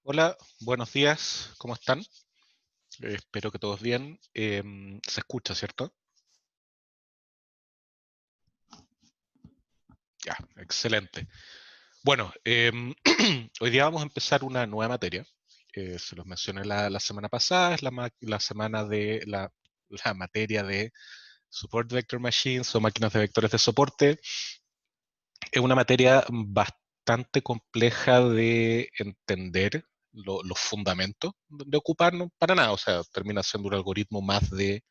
Hola, buenos días, ¿cómo están? Espero que todos bien. Se escucha, ¿cierto? Ya, excelente. Bueno, hoy día vamos a empezar una nueva materia. Se los mencioné la semana pasada, es la semana de la materia de Support Vector Machines o máquinas de vectores de soporte. Es una materia bastante compleja de entender los fundamentos, de ocuparnos para nada, o sea, termina siendo un algoritmo más de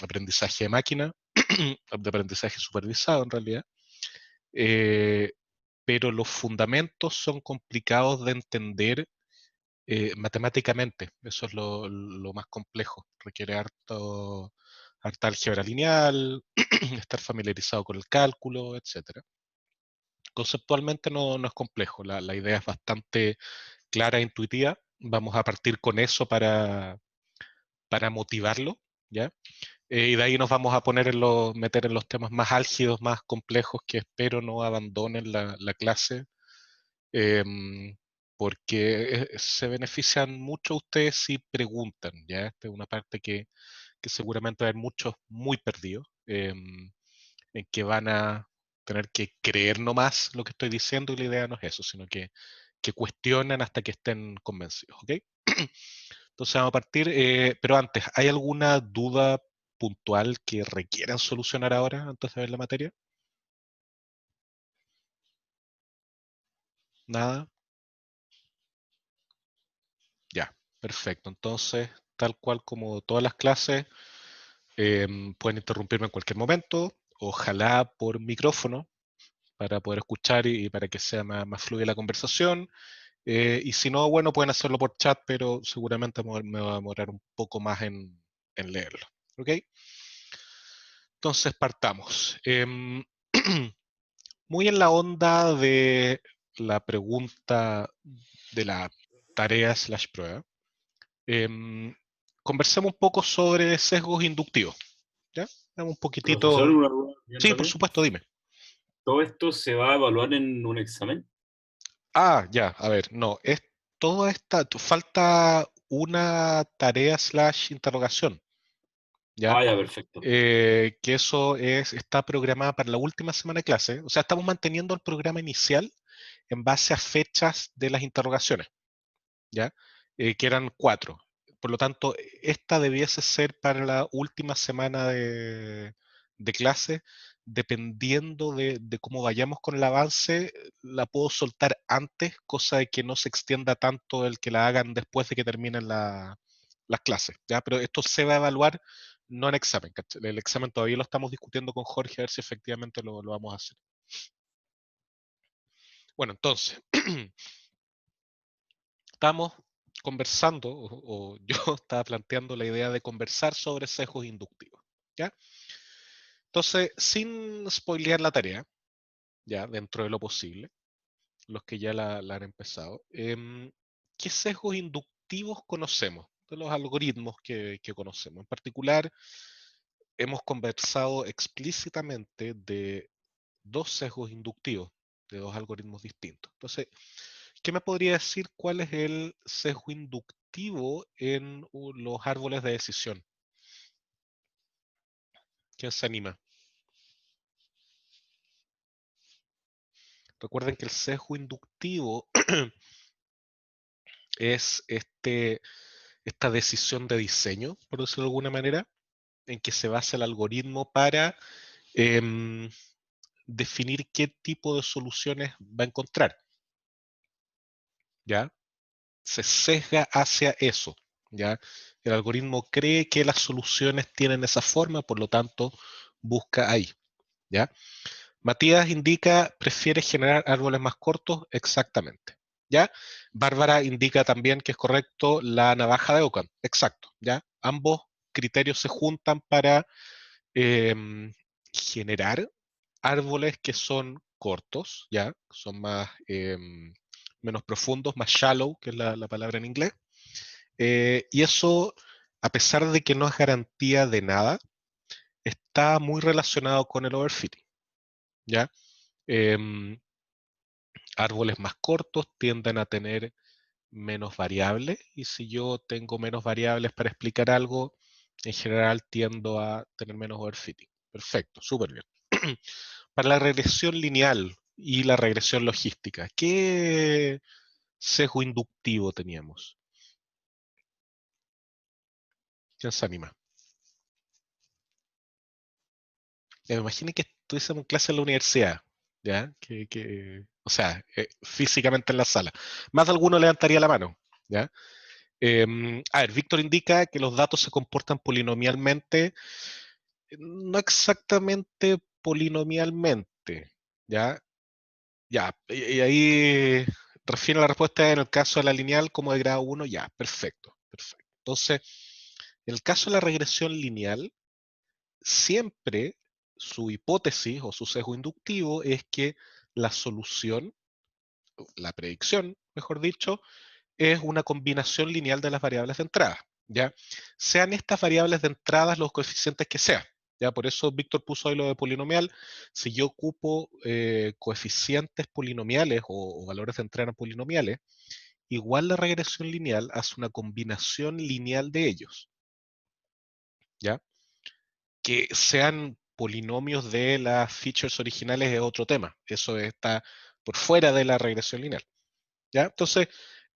aprendizaje de máquina, de aprendizaje supervisado en realidad, eh, pero los fundamentos son complicados de entender matemáticamente. Eso es lo más complejo. Requiere harta álgebra lineal, estar familiarizado con el cálculo, etcétera. Conceptualmente no es complejo, la idea es bastante clara e intuitiva. Vamos a partir con eso para motivarlo, ¿ya? Y de ahí nos vamos a meter en los temas más álgidos, más complejos, que espero no abandonen la clase, em, porque se benefician mucho ustedes si preguntan, ¿ya? Esta es una parte que seguramente va a haber muchos muy perdidos, en que van a tener que creer nomás lo que estoy diciendo, y la idea no es eso, sino que cuestionen hasta que estén convencidos, ¿ok? Entonces vamos a partir, pero antes, ¿hay alguna duda puntual que requieran solucionar ahora antes de ver la materia? ¿Nada? Ya, perfecto. Entonces, tal cual como todas las clases, pueden interrumpirme en cualquier momento, ojalá por micrófono, para poder escuchar y para que sea más fluida la conversación. Y si no, bueno, pueden hacerlo por chat, pero seguramente me va a demorar un poco más en leerlo. ¿Ok? Entonces partamos. Muy en la onda de la pregunta de la tarea slash prueba, em, conversemos un poco sobre sesgos inductivos. ¿Ya? Dame un Profesor, poquitito. una duda bien Sí, por rápida. supuesto, dime. ¿Todo esto se va a evaluar en un examen? Ah, ya, a ver, no, es toda esta, falta una tarea slash interrogación, ¿ya? Ah, ya, perfecto. Que eso está programada para la última semana de clase. O sea, estamos manteniendo el programa inicial en base a fechas de las interrogaciones, ¿ya? Que eran 4. Por lo tanto, esta debiese ser para la última semana de clase. Dependiendo de cómo vayamos con el avance, la puedo soltar antes, cosa de que no se extienda tanto el que la hagan después de que terminen las clases, ¿ya? Pero esto se va a evaluar no en examen, ¿cachai? El examen todavía lo estamos discutiendo con Jorge a ver si efectivamente lo vamos a hacer. Bueno, entonces, estamos conversando, o yo estaba planteando la idea de conversar sobre sesgos inductivos, ¿ya? Entonces, sin spoilear la tarea, ya, dentro de lo posible, los que ya la han empezado, ¿qué sesgos inductivos conocemos? De los algoritmos que conocemos. En particular, hemos conversado explícitamente de dos sesgos inductivos, de dos algoritmos distintos. Entonces, ¿qué me podría decir cuál es el sesgo inductivo en los árboles de decisión? ¿Quién se anima? Recuerden que el sesgo inductivo es esta decisión de diseño, por decirlo de alguna manera, en que se basa el algoritmo para em, definir qué tipo de soluciones va a encontrar, ¿ya? Se sesga hacia eso, ¿ya? El algoritmo cree que las soluciones tienen esa forma, por lo tanto, busca ahí, ¿ya? Matías indica, prefiere generar árboles más cortos, exactamente, ¿ya? Bárbara indica también que es correcto la navaja de Ockham, exacto, ¿ya? Ambos criterios se juntan para generar árboles que son cortos, ¿ya? Son menos profundos, más shallow, que es la palabra en inglés. Y eso, a pesar de que no es garantía de nada, está muy relacionado con el overfitting, ¿ya? Em, Árboles más cortos tienden a tener menos variables, y si yo tengo menos variables para explicar algo, en general tiendo a tener menos overfitting. Perfecto, súper bien. Para la regresión lineal y la regresión logística, ¿qué sesgo inductivo teníamos? ¿Quién se anima? Me imagino que estuviésemos en clase en la universidad, ¿ya? O sea, físicamente en la sala. Más de alguno levantaría la mano, ¿ya? A ver, Víctor indica que los datos se comportan polinomialmente, no exactamente polinomialmente, ¿ya? Ya, y ahí refiere la respuesta en el caso de la lineal como de grado 1, ya, perfecto, perfecto. Entonces, en el caso de la regresión lineal, siempre su hipótesis o su sesgo inductivo es que la solución, la predicción, mejor dicho, es una combinación lineal de las variables de entrada, ¿ya? Sean estas variables de entrada los coeficientes que sean, ¿ya? Por eso Víctor puso ahí lo de polinomial. Si yo ocupo coeficientes polinomiales o valores de entrada polinomiales, igual la regresión lineal hace una combinación lineal de ellos, ¿ya? Que sean polinomios de las features originales es otro tema. Eso está por fuera de la regresión lineal, ¿ya? Entonces,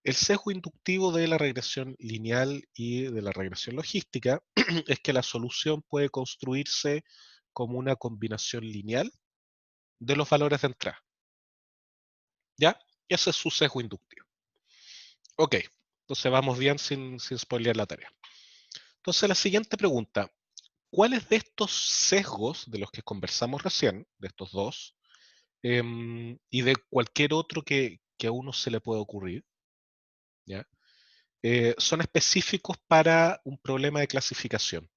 el sesgo inductivo de la regresión lineal y de la regresión logística es que la solución puede construirse como una combinación lineal de los valores de entrada, ¿ya? Y ese es su sesgo inductivo. Ok, entonces vamos bien sin spoilear la tarea. Entonces, la siguiente pregunta: ¿cuáles de estos sesgos de los que conversamos recién, de estos dos, y de cualquier otro que a uno se le pueda ocurrir, ¿ya? Son específicos para un problema de clasificación?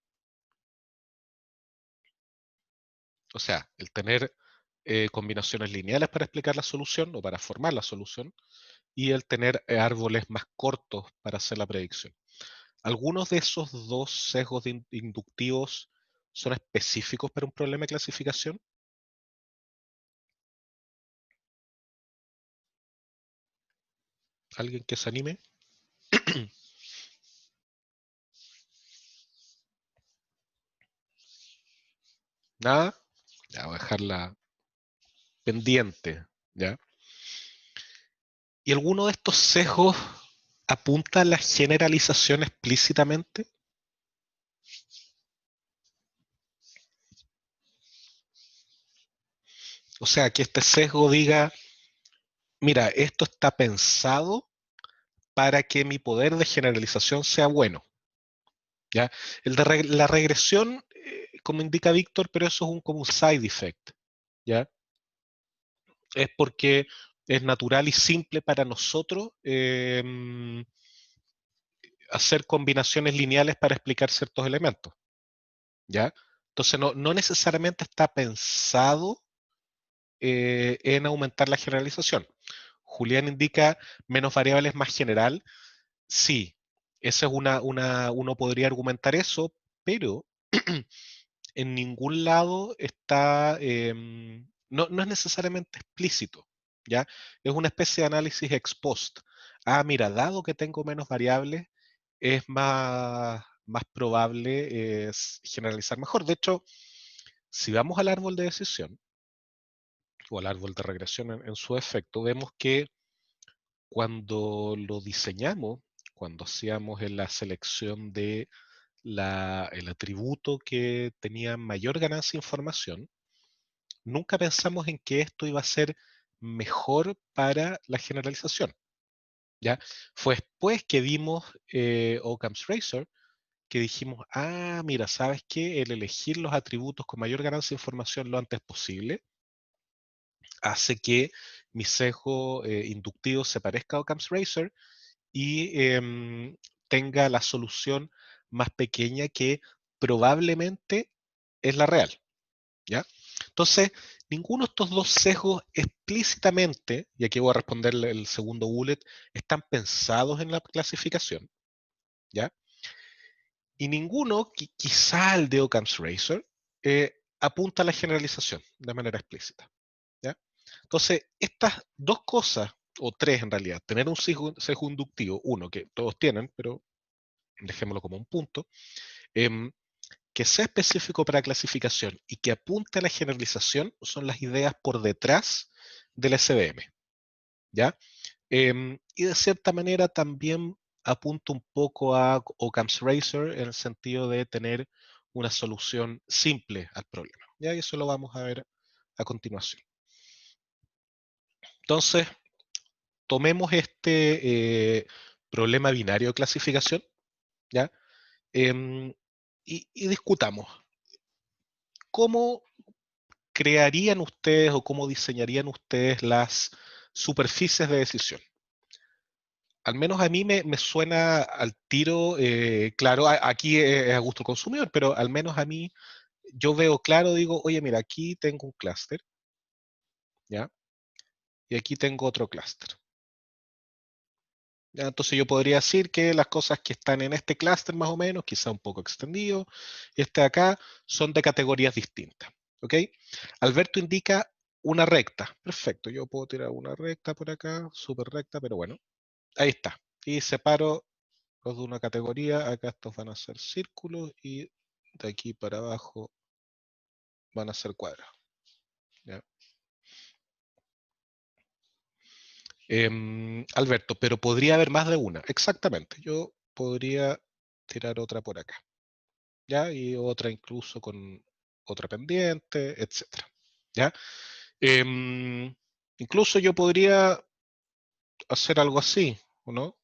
O sea, el tener combinaciones lineales para explicar la solución o para formar la solución, y el tener árboles más cortos para hacer la predicción. ¿Algunos de esos dos sesgos inductivos son específicos para un problema de clasificación? ¿Alguien que se anime? ¿Nada? Ya voy a dejarla pendiente, ¿ya? ¿Y alguno de estos sesgos apunta a la generalización explícitamente? O sea, que este sesgo diga, mira, esto está pensado para que mi poder de generalización sea bueno, ¿ya? La regresión, como indica Víctor, pero eso es como un side effect, ¿ya? Es porque es natural y simple para nosotros hacer combinaciones lineales para explicar ciertos elementos, ¿ya? Entonces no necesariamente está pensado en aumentar la generalización. Julián indica menos variables más general. Sí, esa es uno podría argumentar eso, pero en ningún lado está, no es necesariamente explícito, ¿ya? Es una especie de análisis ex post. Ah, mira, dado que tengo menos variables, es más probable generalizar mejor. De hecho, si vamos al árbol de decisión o al árbol de regresión en su efecto, vemos que cuando lo diseñamos, cuando hacíamos en la selección de el atributo que tenía mayor ganancia de información, nunca pensamos en que esto iba a ser mejor para la generalización, ¿ya? Fue después que vimos Occam's Razor que dijimos, ah, mira, ¿sabes qué? El elegir los atributos con mayor ganancia de información lo antes posible hace que mi sesgo inductivo se parezca a Occam's Razor y tenga la solución más pequeña que probablemente es la real, ¿ya? Entonces, ninguno de estos dos sesgos explícitamente, y aquí voy a responder el segundo bullet, están pensados en la clasificación, ¿ya? Y ninguno, quizá el de Occam's Razor, apunta a la generalización de manera explícita, ¿ya? Entonces, estas dos cosas o tres en realidad, tener un sesgo inductivo, uno que todos tienen, pero dejémoslo como un punto, que sea específico para clasificación y que apunte a la generalización, son las ideas por detrás del SVM, ¿ya? Y de cierta manera también apunta un poco a Occam's Razor en el sentido de tener una solución simple al problema. Ya, y eso lo vamos a ver a continuación. Entonces, tomemos este problema binario de clasificación, ¿ya? Y discutamos. ¿Cómo crearían ustedes o cómo diseñarían ustedes las superficies de decisión? Al menos a mí me suena al tiro, claro, aquí es a gusto del consumidor, pero al menos a mí yo veo claro, digo, oye, mira, aquí tengo un clúster, ¿ya? Y aquí tengo otro clúster. ¿Ya? Entonces yo podría decir que las cosas que están en este clúster más o menos, quizá un poco extendido, y este de acá, son de categorías distintas. ¿Ok? Alberto indica una recta. Perfecto, yo puedo tirar una recta por acá, súper recta, pero bueno, ahí está. Y separo los de una categoría, acá estos van a ser círculos y de aquí para abajo van a ser cuadrados. ¿Ya? Alberto, pero podría haber más de una. Exactamente, yo podría tirar otra por acá. ¿Ya? Y otra incluso con otra pendiente, etcétera. ¿Ya? Incluso yo podría hacer algo así, ¿o no?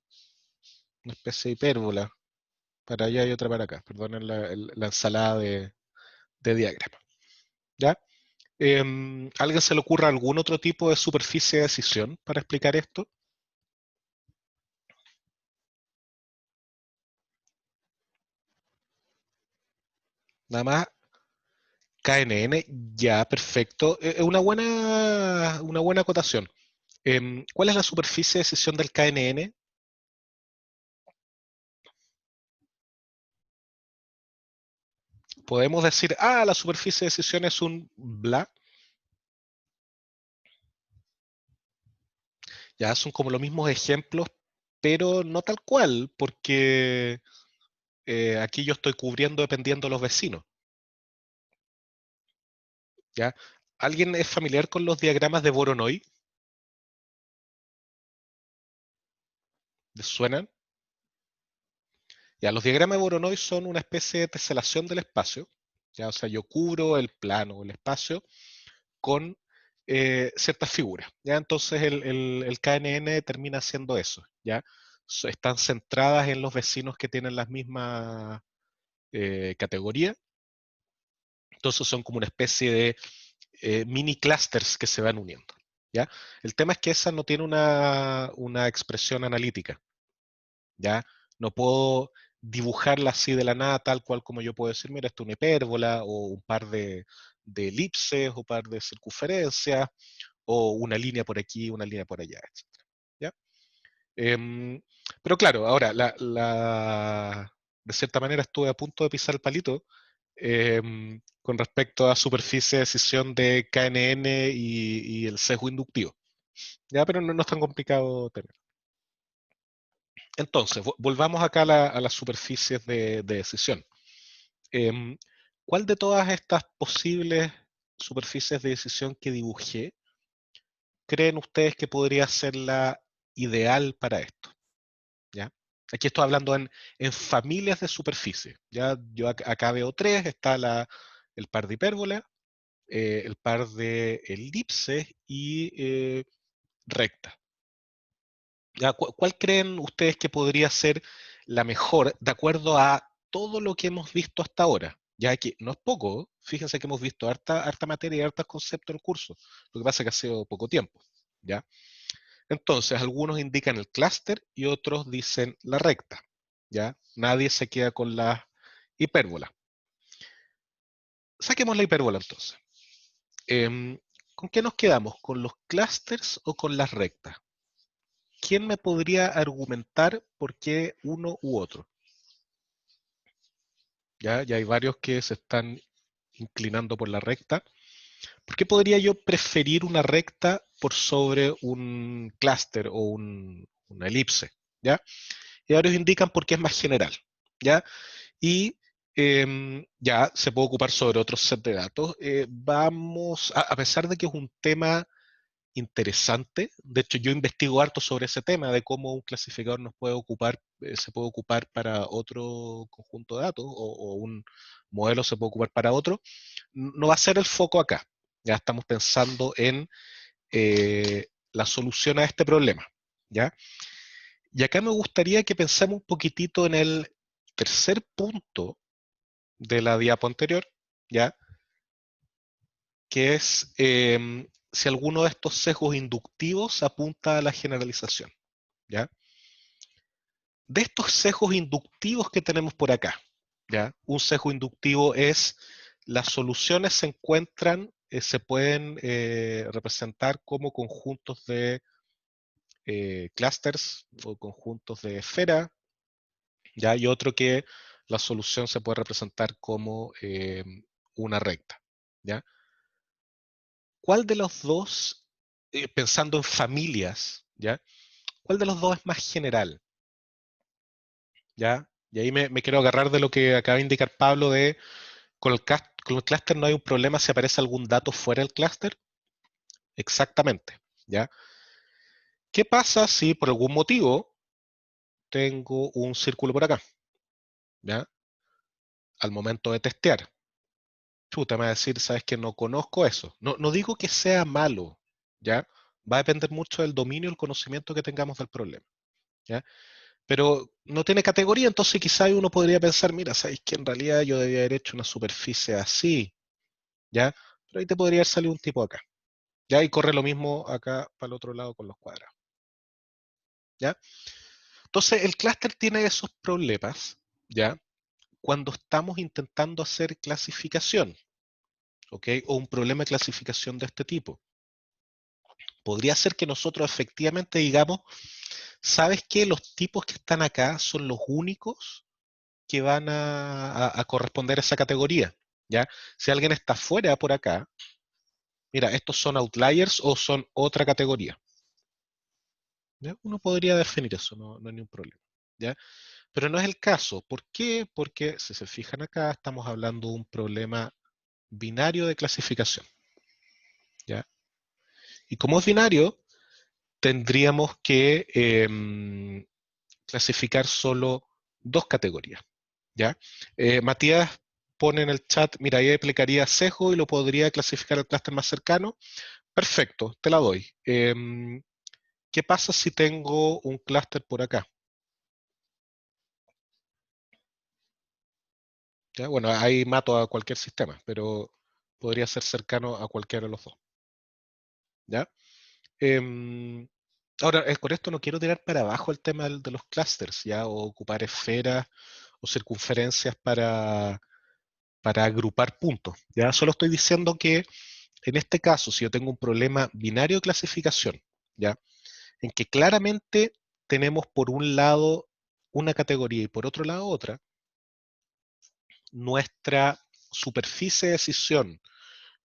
Una especie de hipérbola. Para allá y otra para acá. Perdonen la ensalada de diagrama. ¿Ya? ¿Alguien se le ocurra algún otro tipo de superficie de decisión para explicar esto? Nada más KNN, ya, perfecto. Es una buena acotación. ¿Cuál es la superficie de decisión del KNN? Podemos decir, la superficie de decisión es un bla. Ya son como los mismos ejemplos, pero no tal cual, porque aquí yo estoy cubriendo dependiendo de los vecinos. ¿Ya? ¿Alguien es familiar con los diagramas de Voronoi? ¿Les suenan? Ya, los diagramas de Voronoi son una especie de teselación del espacio. ¿Ya? O sea, yo cubro el plano o el espacio con ciertas figuras. ¿Ya? Entonces el KNN termina siendo eso. ¿Ya? Están centradas en los vecinos que tienen las mismas categorías. Entonces son como una especie de mini clusters que se van uniendo. ¿Ya? El tema es que esa no tiene una expresión analítica. ¿Ya? No puedo dibujarla así de la nada, tal cual como yo puedo decir, mira, esto es una hipérbola, o un par de elipses, o un par de circunferencias, o una línea por aquí, una línea por allá, etc. ¿Ya? Pero claro, ahora, de cierta manera estuve a punto de pisar el palito con respecto a superficie de decisión de KNN y el sesgo inductivo. ¿Ya? Pero no es tan complicado tener. Entonces, volvamos acá a las superficies de decisión. Em, ¿Cuál de todas estas posibles superficies de decisión que dibujé creen ustedes que podría ser la ideal para esto? ¿Ya? Aquí estoy hablando en familias de superficie. ¿Ya? Yo acá veo tres, está el par de hipérbola, el par de elipses y recta. ¿Ya? ¿Cuál creen ustedes que podría ser la mejor de acuerdo a todo lo que hemos visto hasta ahora? Ya que no es poco, fíjense que hemos visto harta materia y hartos conceptos en el curso. Lo que pasa es que ha sido poco tiempo. ¿Ya? Entonces, algunos indican el clúster y otros dicen la recta. ¿Ya? Nadie se queda con la hipérbola. Saquemos la hipérbola entonces. Em, ¿Con qué nos quedamos? ¿Con los clústeres o con las rectas? ¿Quién me podría argumentar por qué uno u otro? Ya hay varios que se están inclinando por la recta. ¿Por qué podría yo preferir una recta por sobre un clúster o una elipse, ¿ya? Y varios indican por qué es más general, ¿ya? Y ya se puede ocupar sobre otros set de datos. Vamos, a pesar de que es un tema interesante, de hecho yo investigo harto sobre ese tema, de cómo un clasificador nos puede ocupar, se puede ocupar para otro conjunto de datos, o un modelo se puede ocupar para otro, no va a ser el foco acá. Ya estamos pensando en la solución a este problema, ¿ya? Y acá me gustaría que pensemos un poquitito en el tercer punto de la diapo anterior, ¿ya? Que es si alguno de estos sesgos inductivos apunta a la generalización, ¿ya? De estos sesgos inductivos que tenemos por acá, ¿ya? Un sesgo inductivo es las soluciones se encuentran, se pueden representar como conjuntos de clusters o conjuntos de esfera, ¿ya? Y otro que la solución se puede representar como una recta, ¿ya? ¿Cuál de los dos, pensando en familias, ¿ya? ¿Cuál de los dos es más general? ¿Ya? Y ahí me quiero agarrar de lo que acaba de indicar Pablo de con el clúster no hay un problema si aparece algún dato fuera del clúster. Exactamente, ¿ya? ¿Qué pasa si por algún motivo tengo un círculo por acá? ¿Ya? Al momento de testear. Chuta, me va a decir, sabes que no conozco eso. No, no digo que sea malo, ¿ya? Va a depender mucho del dominio y el conocimiento que tengamos del problema, ¿ya? Pero no tiene categoría, entonces quizá uno podría pensar, mira, sabes que en realidad yo debía haber hecho una superficie así, ¿ya? Pero ahí te podría haber salido un tipo acá, ¿ya? Y corre lo mismo acá para el otro lado con los cuadrados, ¿ya? Entonces el clúster tiene esos problemas, ¿ya? Cuando estamos intentando hacer clasificación, ¿ok? O un problema de clasificación de este tipo. Podría ser que nosotros efectivamente digamos, ¿sabes qué? Los tipos que están acá son los únicos que van a corresponder a esa categoría, ¿ya? Si alguien está fuera por acá, mira, estos son outliers o son otra categoría, ¿ya? Uno podría definir eso, no, no hay ningún problema, ¿ya? Pero no es el caso. ¿Por qué? Porque si se fijan acá, estamos hablando de un problema binario de clasificación, ¿ya? Y como es binario, tendríamos que clasificar solo dos categorías, ¿ya? Matías pone en el chat, mira, ahí aplicaría sesgo y lo podría clasificar al clúster más cercano. Perfecto, te la doy. ¿Qué pasa si tengo un clúster por acá? ¿Ya? Bueno, ahí mato a cualquier sistema, pero podría ser cercano a cualquiera de los dos, ¿ya? Ahora, con esto no quiero tirar para abajo el tema de los clusters, ¿ya? O ocupar esferas o circunferencias para agrupar puntos, ¿ya? Solo estoy diciendo que en este caso, si yo tengo un problema binario de clasificación, ¿ya? En que claramente tenemos por un lado una categoría y por otro lado otra, nuestra superficie de decisión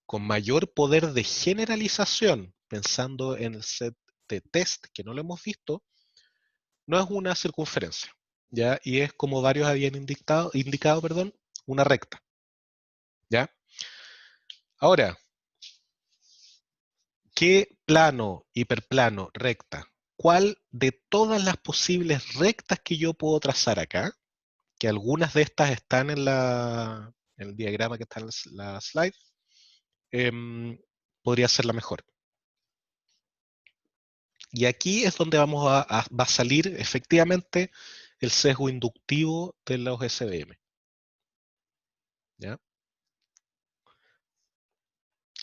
con mayor poder de generalización, pensando en el set de test que no lo hemos visto, no es una circunferencia, ¿ya? Y es como varios habían indicado, perdón, una recta, ¿ya? Ahora, ¿qué plano, hiperplano, recta? ¿Cuál de todas las posibles rectas que yo puedo trazar acá, que algunas de estas están en el diagrama que está en la slide, podría ser la mejor? Y aquí es donde va a salir efectivamente el sesgo inductivo de los SVM, ¿ya?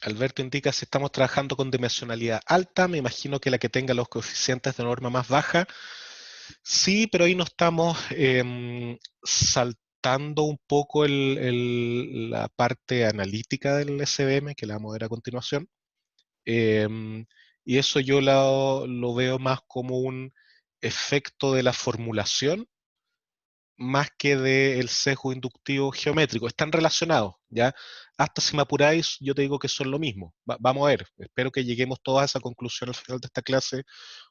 Alberto indica si estamos trabajando con dimensionalidad alta, me imagino que la que tenga los coeficientes de norma más baja. Sí, pero ahí no estamos saltando un poco la parte analítica del SVM, que la vamos a ver a continuación. Y eso yo lo veo más como un efecto de la formulación más que del sesgo inductivo geométrico. Están relacionados, ¿ya? Hasta si me apuráis, yo te digo que son lo mismo. Vamos a ver, espero que lleguemos todos a esa conclusión al final de esta clase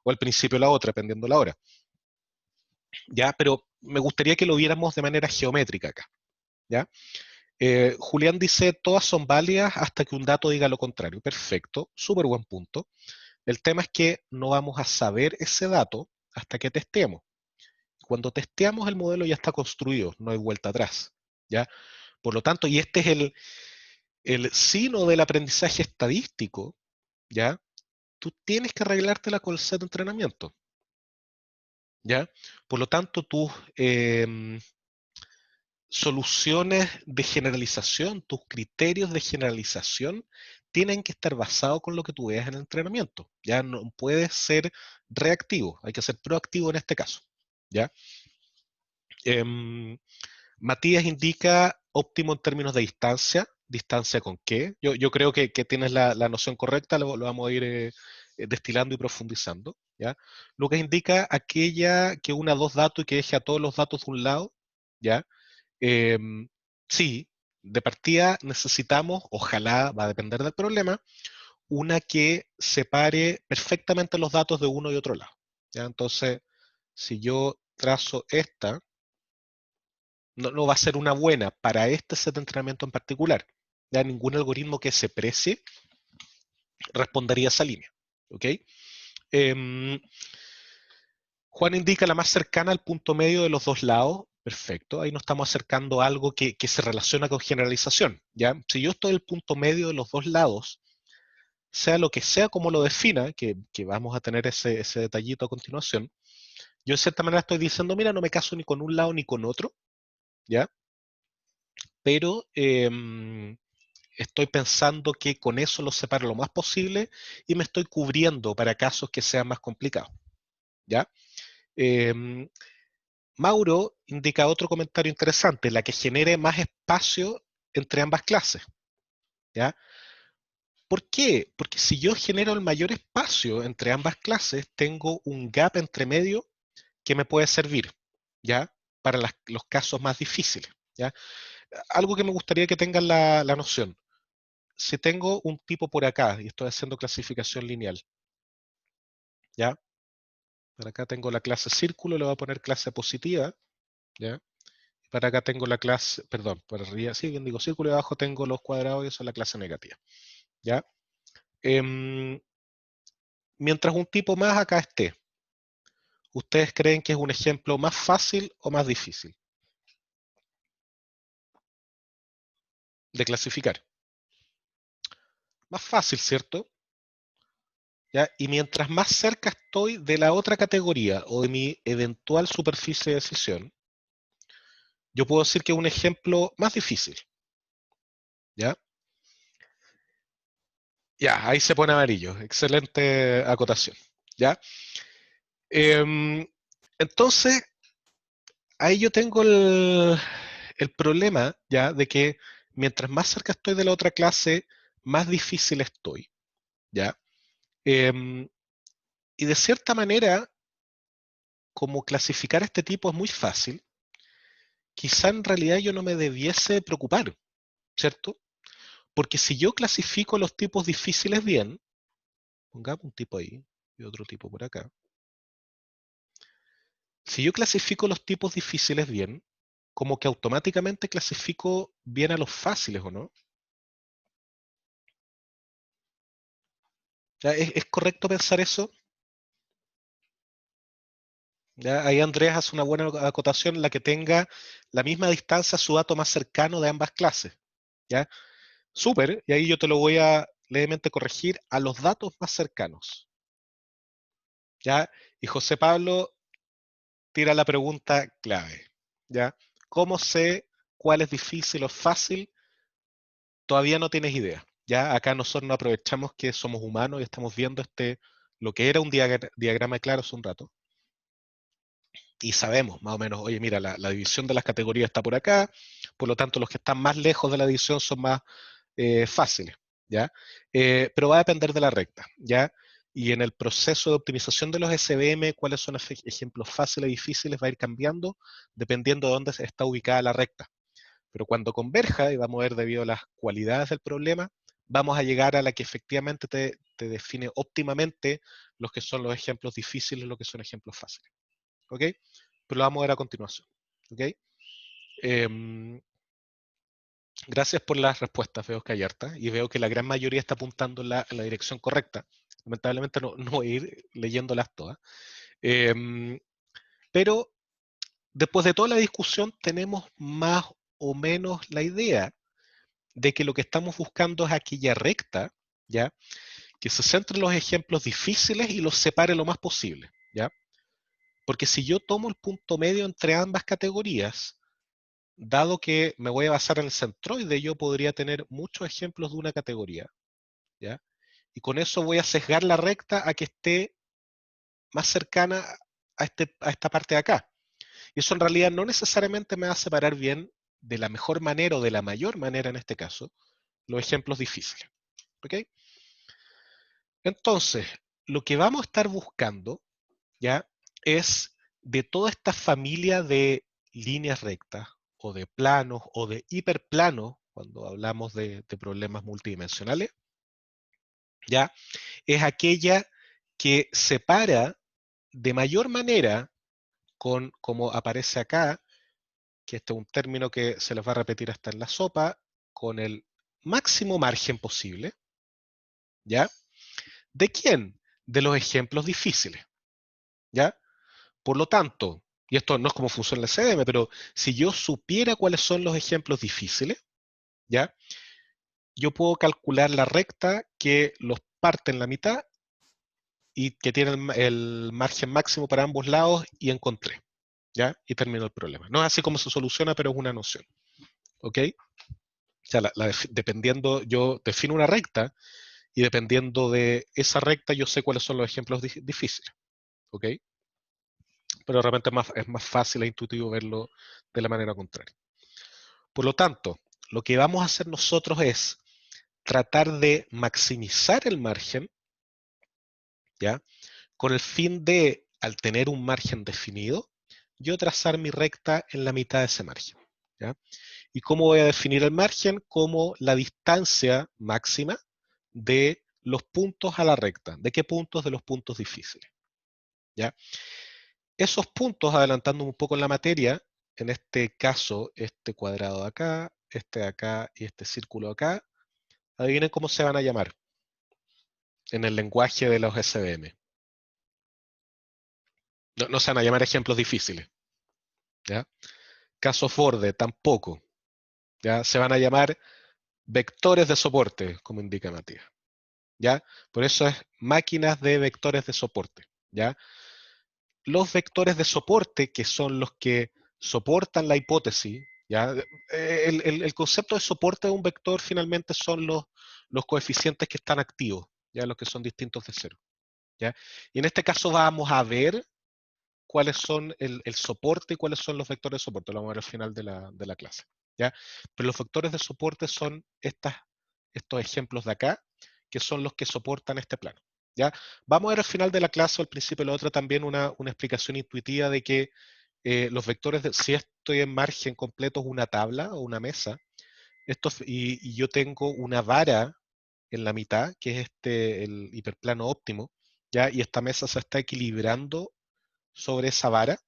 o al principio de la otra, dependiendo la hora. ¿Ya? Pero me gustaría que lo viéramos de manera geométrica acá, ¿ya? Julián dice, todas son válidas hasta que un dato diga lo contrario. Perfecto, súper buen punto. El tema es que no vamos a saber ese dato hasta que testemos. Cuando testeamos el modelo ya está construido, no hay vuelta atrás, ¿ya? Por lo tanto, y este es el sino del aprendizaje estadístico, ¿ya? Tú tienes que arreglártela con el set de entrenamiento, ¿ya? Por lo tanto, tus soluciones de generalización, tus criterios de generalización, tienen que estar basados con lo que tú veas en el entrenamiento. Ya no puedes ser reactivo, hay que ser proactivo en este caso, ¿ya? Matías indica óptimo en términos de distancia. ¿Distancia con qué? Yo creo que tienes la noción correcta, lo vamos a ir destilando y profundizando, ¿ya? Lucas indica aquella que una dos datos y que deje a todos los datos de un lado, ¿ya? Sí, de partida necesitamos, ojalá, va a depender del problema, una que separe perfectamente los datos de uno y otro lado, ¿ya? Entonces, si yo trazo esta, no va a ser una buena para este set de entrenamiento en particular. Ya ningún algoritmo que se precie respondería a esa línea. ¿Ok? Juan indica la más cercana al punto medio de los dos lados. Perfecto, ahí nos estamos acercando a algo que se relaciona con generalización. ¿Ya? Si yo estoy en el punto medio de los dos lados, sea lo que sea como lo defina, que vamos a tener ese detallito a continuación, yo de cierta manera estoy diciendo, mira, no me caso ni con un lado ni con otro, ¿ya? Pero estoy pensando que con eso lo separo lo más posible y me estoy cubriendo para casos que sean más complicados, ¿ya? Mauro indica otro comentario interesante, la que genere más espacio entre ambas clases, ¿ya? ¿Por qué? Porque si yo genero el mayor espacio entre ambas clases, tengo un gap entre medio que me puede servir, ¿ya? Para los casos más difíciles, ¿ya? Algo que me gustaría que tengan la noción. Si tengo un tipo por acá, y estoy haciendo clasificación lineal, ¿ya? Para acá tengo la clase círculo, le voy a poner clase positiva, ¿ya? Para acá tengo la clase, perdón, por arriba, sí, bien digo círculo, y abajo tengo los cuadrados y eso es la clase negativa, ¿ya? Mientras un tipo más acá esté, ¿ustedes creen que es un ejemplo más fácil o más difícil de clasificar? Más fácil, ¿cierto? ¿Ya? Y mientras más cerca estoy de la otra categoría o de mi eventual superficie de decisión, yo puedo decir que es un ejemplo más difícil, ¿ya? Ya, ahí se pone amarillo. Excelente acotación, ¿ya? Em, entonces, ahí yo tengo el problema, ¿ya? De que mientras más cerca estoy de la otra clase, más difícil estoy, ¿ya? Em, y de cierta manera, como clasificar este tipo es muy fácil, quizá en realidad yo no me debiese preocupar, ¿cierto? Porque si yo clasifico los tipos difíciles bien, pongamos un tipo ahí y otro tipo por acá. Si yo clasifico los tipos difíciles bien, como que automáticamente clasifico bien a los fáciles, ¿o no? ¿Ya? ¿Es correcto pensar eso? ¿Ya? Ahí Andrés hace una buena acotación en la que tenga la misma distancia a su dato más cercano de ambas clases. ¿Ya? Súper, y ahí yo te lo voy a levemente corregir a los datos más cercanos. ¿Ya? Y José Pablo tira la pregunta clave. ¿Ya? ¿Cómo sé cuál es difícil o fácil? Todavía no tienes idea. Ya acá nosotros no aprovechamos que somos humanos y estamos viendo lo que era un diagrama claro hace un rato. Y sabemos más o menos, oye, mira, la división de las categorías está por acá, por lo tanto los que están más lejos de la división son más fáciles, ¿ya? Pero va a depender de la recta, ¿ya? y en el proceso de optimización de los SVM, cuáles son ejemplos fáciles y difíciles, va a ir cambiando dependiendo de dónde está ubicada la recta. Pero cuando converja, y vamos a ver debido a las cualidades del problema, vamos a llegar a la que efectivamente te define óptimamente los que son los ejemplos difíciles, los que son ejemplos fáciles. ¿Ok? Pero lo vamos a ver a continuación. ¿Ok? Gracias por las respuestas, veo que hay harta, y veo que la gran mayoría está apuntando en la dirección correcta. Lamentablemente no voy a ir leyéndolas todas. Pero después de toda la discusión tenemos más o menos la idea de que lo que estamos buscando es aquella recta, ¿ya? Que se centre en los ejemplos difíciles y los separe lo más posible, ¿ya? Porque si yo tomo el punto medio entre ambas categorías, dado que me voy a basar en el centroide, yo podría tener muchos ejemplos de una categoría, ¿ya? Y con eso voy a sesgar la recta a que esté más cercana a esta parte de acá. Y eso en realidad no necesariamente me va a separar bien de la mejor manera o de la mayor manera en este caso, los ejemplos difíciles. ¿Ok? Entonces, lo que vamos a estar buscando, ¿ya? Es de toda esta familia de líneas rectas o de planos o de hiperplanos, cuando hablamos de problemas multidimensionales, ¿ya? Es aquella que separa de mayor manera con, como aparece acá, que este es un término que se les va a repetir hasta en la sopa, con el máximo margen posible, ¿ya? ¿De quién? De los ejemplos difíciles, ¿ya? Por lo tanto, y esto no es como funciona el CDM, pero si yo supiera cuáles son los ejemplos difíciles, ¿ya? Yo puedo calcular la recta que los parte en la mitad y que tiene el margen máximo para ambos lados y encontré, ¿ya? Y termino el problema. No es así como se soluciona, pero es una noción, ¿ok? O sea, dependiendo, yo defino una recta y dependiendo de esa recta yo sé cuáles son los ejemplos difíciles, ¿ok? Pero realmente es más fácil e intuitivo verlo de la manera contraria. Por lo tanto, lo que vamos a hacer nosotros es tratar de maximizar el margen, ¿ya? Con el fin de, al tener un margen definido, yo trazar mi recta en la mitad de ese margen, ¿ya? ¿Y cómo voy a definir el margen? Como la distancia máxima de los puntos a la recta. ¿De qué puntos? De los puntos difíciles, ¿ya? Esos puntos, adelantando un poco en la materia, en este caso, este cuadrado de acá, este de acá y este círculo de acá, adivinen cómo se van a llamar en el lenguaje de los SVM. No se van a llamar ejemplos difíciles, ¿ya? Casos borde, tampoco, ¿ya? Se van a llamar vectores de soporte, como indica Matías, ¿ya? Por eso es máquinas de vectores de soporte, ¿ya? Los vectores de soporte, que son los que soportan la hipótesis, ¿ya? El concepto de soporte de un vector finalmente son los coeficientes que están activos, ¿ya? Los que son distintos de cero, ¿ya? Y en este caso vamos a ver cuáles son el soporte y cuáles son los vectores de soporte. Lo vamos a ver al final de la clase, ¿ya? Pero los vectores de soporte son estos ejemplos de acá, que son los que soportan este plano, ¿ya? Vamos a ver al final de la clase o al principio de la otra también una explicación intuitiva de que los vectores, si estoy en margen completo es una tabla o una mesa, y yo tengo una vara en la mitad, que es el hiperplano óptimo, ¿ya? Y esta mesa se está equilibrando sobre esa vara.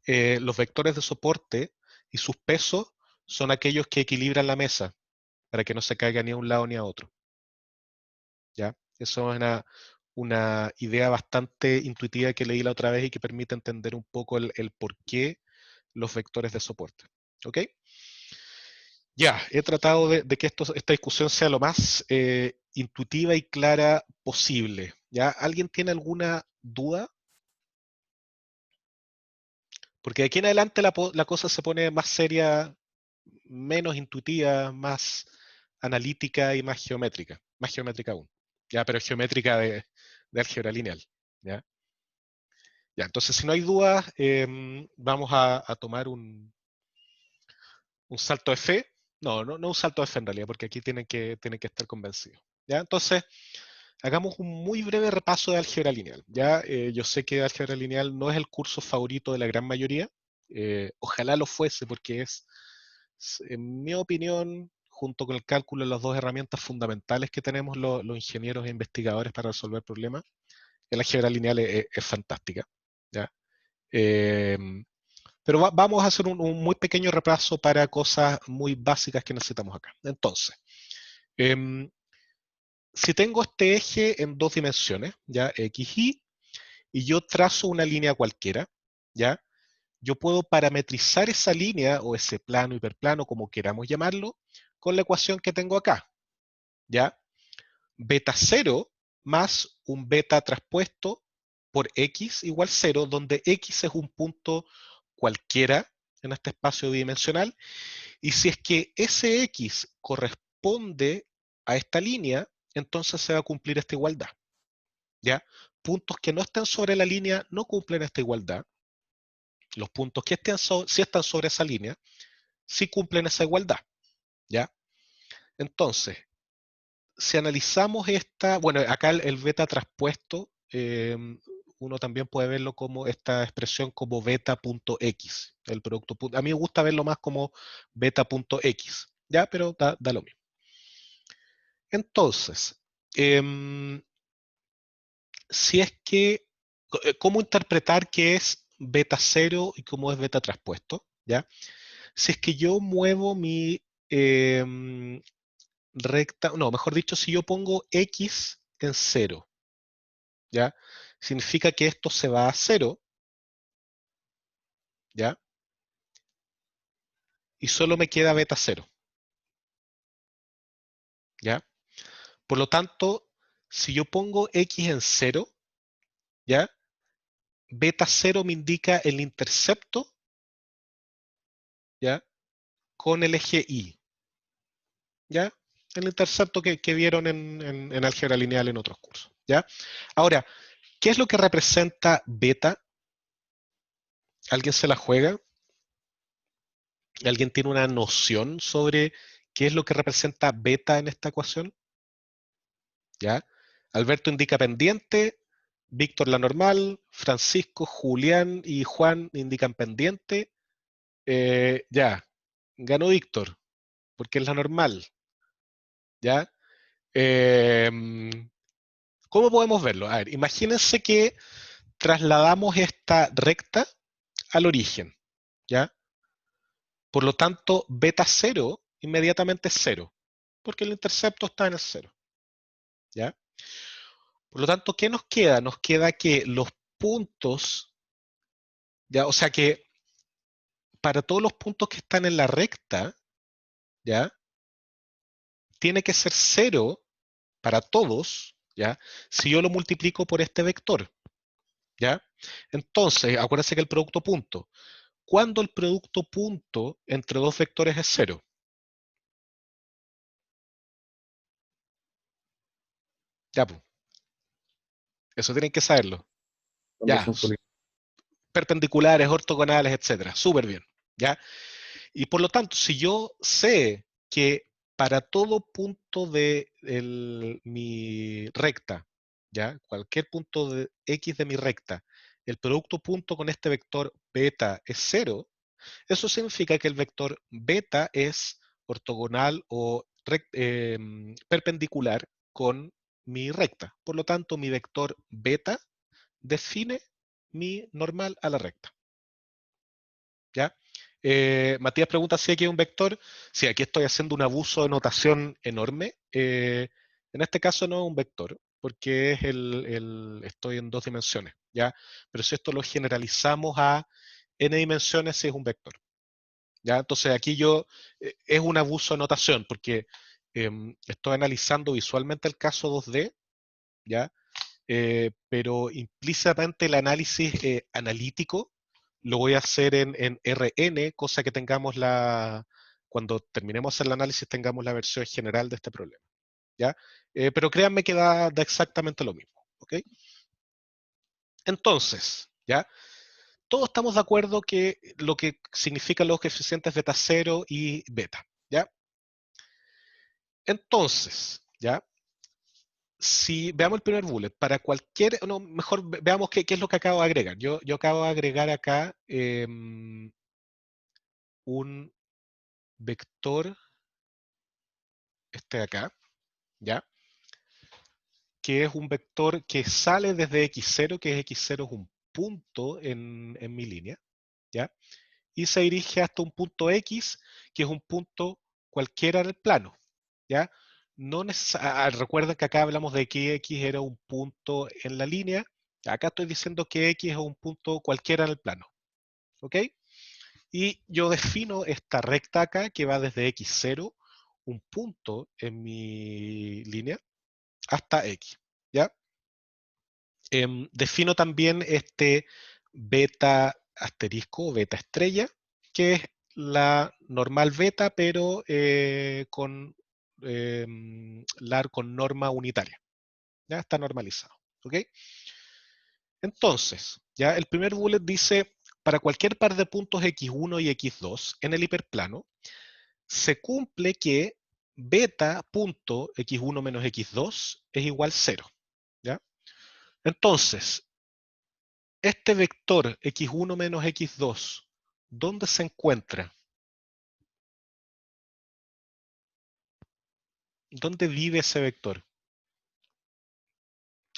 Los vectores de soporte y sus pesos son aquellos que equilibran la mesa para que no se caiga ni a un lado ni a otro, ¿ya? Eso es una idea bastante intuitiva que leí la otra vez y que permite entender un poco el por qué los vectores de soporte. ¿Ok? Ya, he tratado de que esta discusión sea lo más intuitiva y clara posible. ¿Ya? ¿Alguien tiene alguna duda? Porque de aquí en adelante la cosa se pone más seria, menos intuitiva, más analítica y más geométrica aún. Ya, pero geométrica de álgebra lineal. ¿Ya? Ya, entonces si no hay dudas, vamos a tomar un salto de fe. No un salto de fe en realidad, porque aquí tienen que estar convencidos. ¿Ya? Entonces, hagamos un muy breve repaso de álgebra lineal. Ya, yo sé que álgebra lineal no es el curso favorito de la gran mayoría. Ojalá lo fuese porque en mi opinión, junto con el cálculo, las dos herramientas fundamentales que tenemos los ingenieros e investigadores para resolver problemas. El álgebra lineal es fantástica. ¿Ya? Eh, pero vamos a hacer un muy pequeño repaso para cosas muy básicas que necesitamos acá. Entonces, si tengo este eje en dos dimensiones, ya x, y yo trazo una línea cualquiera, ya, yo puedo parametrizar esa línea o ese plano, hiperplano, como queramos llamarlo, con la ecuación que tengo acá, ya, beta 0 más un beta traspuesto por x igual 0, donde x es un punto cualquiera en este espacio bidimensional, y si es que ese x corresponde a esta línea, entonces se va a cumplir esta igualdad. ¿Ya? Puntos que no estén sobre la línea no cumplen esta igualdad. Los puntos que sí están sobre esa línea, sí cumplen esa igualdad. ¿Ya? Entonces, si analizamos bueno, acá el beta traspuesto, uno también puede verlo como esta expresión como beta.x, el producto. A mí me gusta verlo más como beta.x, ¿ya? Pero da lo mismo. Entonces, si es que, ¿cómo interpretar qué es beta 0 y cómo es beta traspuesto? ¿Ya? Si es que yo muevo mi recta, no, mejor dicho, si yo pongo x en 0, ¿ya? Significa que esto se va a 0, ¿ya? Y solo me queda beta 0, ¿ya? Por lo tanto, si yo pongo x en 0, ¿ya? Beta 0 me indica el intercepto, ¿ya? Con el eje y, ¿ya? El intercepto que vieron en álgebra lineal en otros cursos, ¿ya? Ahora, ¿qué es lo que representa beta? ¿Alguien se la juega? ¿Alguien tiene una noción sobre qué es lo que representa beta en esta ecuación? ¿Ya? Alberto indica pendiente, Víctor la normal, Francisco, Julián y Juan indican pendiente. Ya, ganó Víctor, porque es la normal. ¿Ya? Eh, ¿Cómo podemos verlo? A ver, imagínense que trasladamos esta recta al origen, ¿ya? Por lo tanto, beta 0 inmediatamente es 0, porque el intercepto está en el 0, ¿ya? Por lo tanto, ¿qué nos queda? Nos queda que los puntos, ¿ya? O sea que para todos los puntos que están en la recta, ¿ya? Tiene que ser 0 para todos, ¿ya? Si yo lo multiplico por este vector, ¿ya? Entonces, acuérdense que el producto punto. ¿Cuándo el producto punto entre dos vectores es 0? Ya, pues, eso tienen que saberlo. Cuando Ya, son colinares. perpendiculares, ortogonales, etcétera. Súper bien, ¿ya? Y por lo tanto, si yo sé que para todo punto de mi recta, ¿ya? Cualquier punto de x de mi recta, el producto punto con este vector beta es 0, eso significa que el vector beta es ortogonal o perpendicular con mi recta. Por lo tanto, mi vector beta define mi normal a la recta. ¿Ya? Matías pregunta si aquí hay un vector. Sí, aquí estoy haciendo un abuso de notación enorme. En este caso no es un vector, porque estoy en dos dimensiones, ¿ya? Pero si esto lo generalizamos a n dimensiones, sí es un vector. ¿Ya? Entonces aquí es un abuso de notación, porque estoy analizando visualmente el caso 2D, ¿ya? Pero implícitamente el análisis analítico lo voy a hacer en Rn, cosa que cuando terminemos el análisis tengamos la versión general de este problema. ¿Ya? Pero créanme que da exactamente lo mismo. ¿Ok? Entonces, ¿ya? Todos estamos de acuerdo que lo que significan los coeficientes beta 0 y beta. ¿Ya? Entonces, ¿ya? si veamos el primer bullet, para cualquier, no, mejor veamos qué es lo que acabo de agregar. Yo acabo de agregar acá un vector, este de acá, ¿ya? Que es un vector que sale desde x0, que es x0 es un punto en mi línea, ¿ya? Y se dirige hasta un punto x, que es un punto cualquiera en el plano, ¿ya? No recuerden que acá hablamos de que x era un punto en la línea, acá estoy diciendo que x es un punto cualquiera en el plano, ¿ok? Y yo defino esta recta acá que va desde x0, un punto en mi línea, hasta x, ¿ya? Defino también este beta asterisco, beta estrella, que es la normal beta, pero con con norma unitaria. Ya está normalizado. ¿Ok? Entonces, ya el primer bullet dice, para cualquier par de puntos x1 y x2 en el hiperplano, se cumple que beta punto x1 menos x2 es igual a 0. ¿Ya? Entonces, este vector x1 menos x2, ¿dónde se encuentra? ¿Dónde vive ese vector?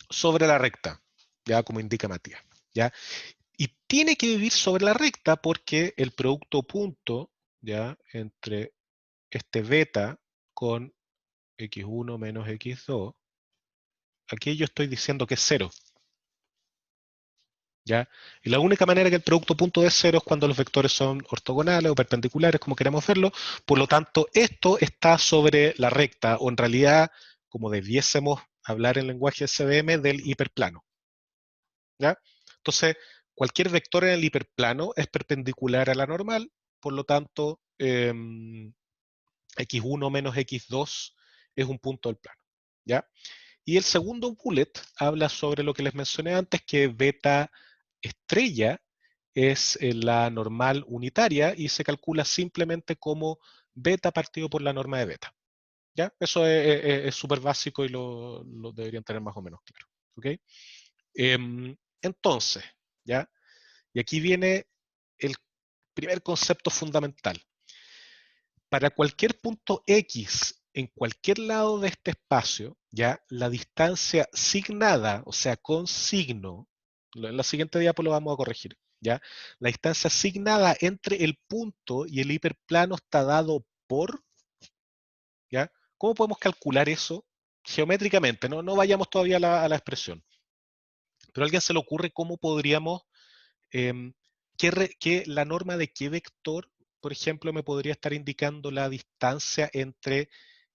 Sobre la recta, ya como indica Matías. ¿Ya? Y tiene que vivir sobre la recta porque el producto punto, ¿ya? Entre este beta con x1 menos x2, aquí yo estoy diciendo que es 0. ¿Ya? Y la única manera que el producto punto es 0 es cuando los vectores son ortogonales o perpendiculares, como queramos verlo. Por lo tanto, esto está sobre la recta, o en realidad, como debiésemos hablar en lenguaje SVM, del hiperplano. ¿Ya? Entonces, cualquier vector en el hiperplano es perpendicular a la normal, por lo tanto, x1 menos x2 es un punto del plano. ¿Ya? Y el segundo bullet habla sobre lo que les mencioné antes, que beta estrella es la normal unitaria y se calcula simplemente como beta partido por la norma de beta. ¿Ya? Eso es súper básico y lo deberían tener más o menos claro. ¿Ok? Entonces, ¿ya? Y aquí viene el primer concepto fundamental. Para cualquier punto X en cualquier lado de este espacio, ya la distancia signada, o sea, con signo, en la siguiente diapo lo vamos a corregir, ya, la distancia asignada entre el punto y el hiperplano está dado por, ya, ¿cómo podemos calcular eso geométricamente? No vayamos todavía a la expresión, pero a alguien se le ocurre cómo podríamos, em, que la norma de qué vector, por ejemplo, me podría estar indicando la distancia entre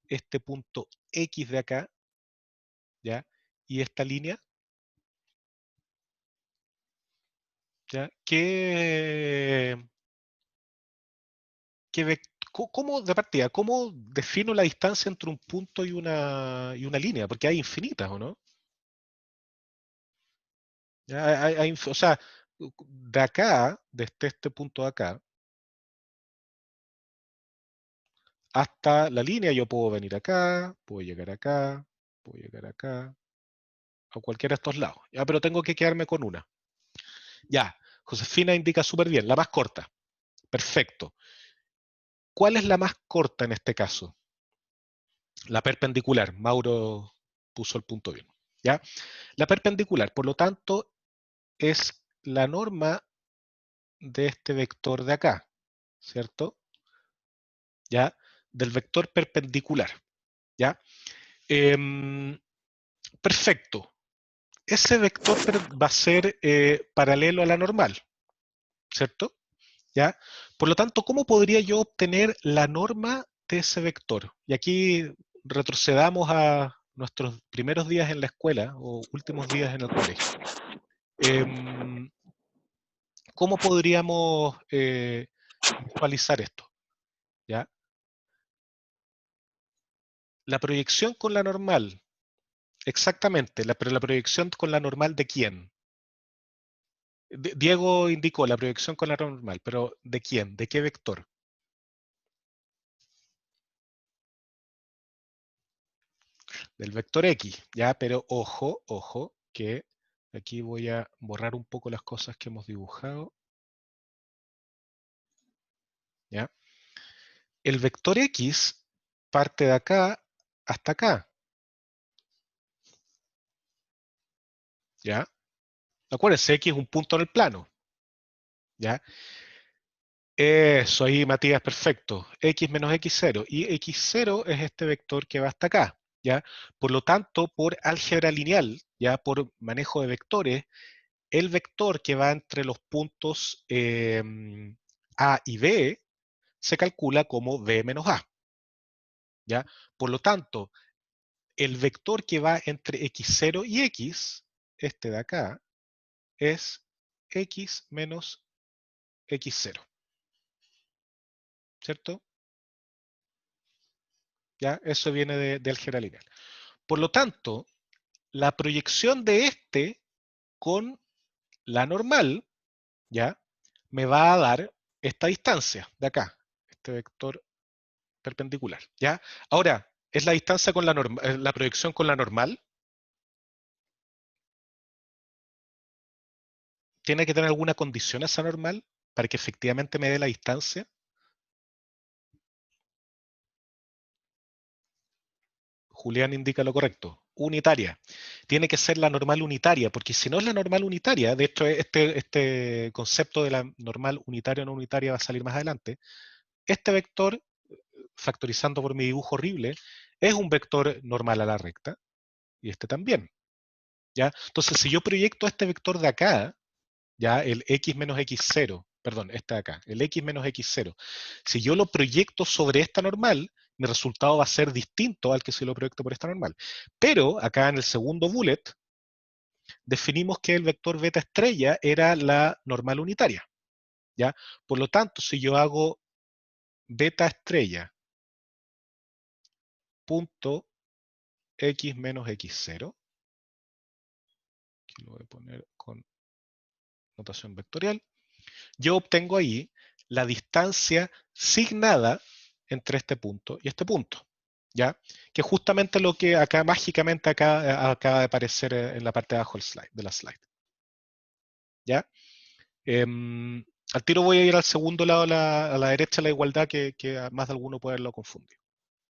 este punto X de acá, ¿ya? Y esta línea, ¿ya? ¿Cómo, de partida, cómo defino la distancia entre un punto y una línea? Porque hay infinitas, ¿o no? ¿Ya? O sea, de acá, desde este punto de acá, hasta la línea yo puedo venir acá, puedo llegar acá, puedo llegar acá, a cualquiera de estos lados. Ya, pero tengo que quedarme con una. Ya, Josefina indica súper bien, la más corta. Perfecto. ¿Cuál es la más corta en este caso? La perpendicular. Mauro puso el punto bien. ¿Ya? La perpendicular, por lo tanto, es la norma de este vector de acá, ¿cierto? ¿Ya? Del vector perpendicular. ¿Ya? Perfecto. Ese vector va a ser paralelo a la normal, ¿cierto? ¿Ya? Por lo tanto, ¿cómo podría yo obtener la norma de ese vector? Y aquí retrocedamos a nuestros primeros días en la escuela o últimos días en el colegio. ¿Cómo podríamos visualizar esto? ¿Ya? La proyección con la normal, exactamente, pero la proyección con la normal ¿de quién? Diego indicó la proyección con la normal, pero ¿de quién? ¿De qué vector? del vector X, ¿ya? Pero ojo, ojo, que aquí voy a borrar un poco las cosas que hemos dibujado, ¿ya? El vector X parte de acá hasta acá, ¿ya? Acuérdense, X es un punto en el plano, ¿ya? Eso ahí, Matías, perfecto. X menos X0. Y X0 es este vector que va hasta acá, ¿ya? Por lo tanto, por álgebra lineal, ¿ya? Por manejo de vectores, el vector que va entre los puntos A y B se calcula como B menos A, ¿ya? Por lo tanto, el vector que va entre X0 y X, este de acá, es X menos X0, ¿cierto? ¿Ya? Eso viene de álgebra lineal. Por lo tanto, la proyección de este con la normal, ¿ya? Me va a dar esta distancia de acá, este vector perpendicular, ¿ya? Ahora, ¿es la distancia con la proyección con la normal? ¿Tiene que tener alguna condición esa normal para que efectivamente me dé la distancia? Julián indica lo correcto. Unitaria. Tiene que ser la normal unitaria, porque si no es la normal unitaria, de hecho este concepto de la normal unitaria o no unitaria va a salir más adelante, este vector, factorizando por mi dibujo horrible, es un vector normal a la recta, y este también. ¿Ya? Entonces, si yo proyecto este vector de acá, ya el x menos x0, perdón, este de acá, el x menos x0, si yo lo proyecto sobre esta normal, mi resultado va a ser distinto al que si lo proyecto por esta normal. Pero acá en el segundo bullet, definimos que el vector beta estrella era la normal unitaria, ¿ya? Por lo tanto, si yo hago beta estrella punto x menos x0, aquí lo voy a poner con notación vectorial, yo obtengo ahí la distancia signada entre este punto y este punto, ¿ya? Que es justamente lo que acá mágicamente acaba de aparecer en la parte de abajo de la slide, ¿ya? Al tiro voy a ir al segundo lado, a la derecha, la igualdad, que a más de alguno puede haberlo confundido,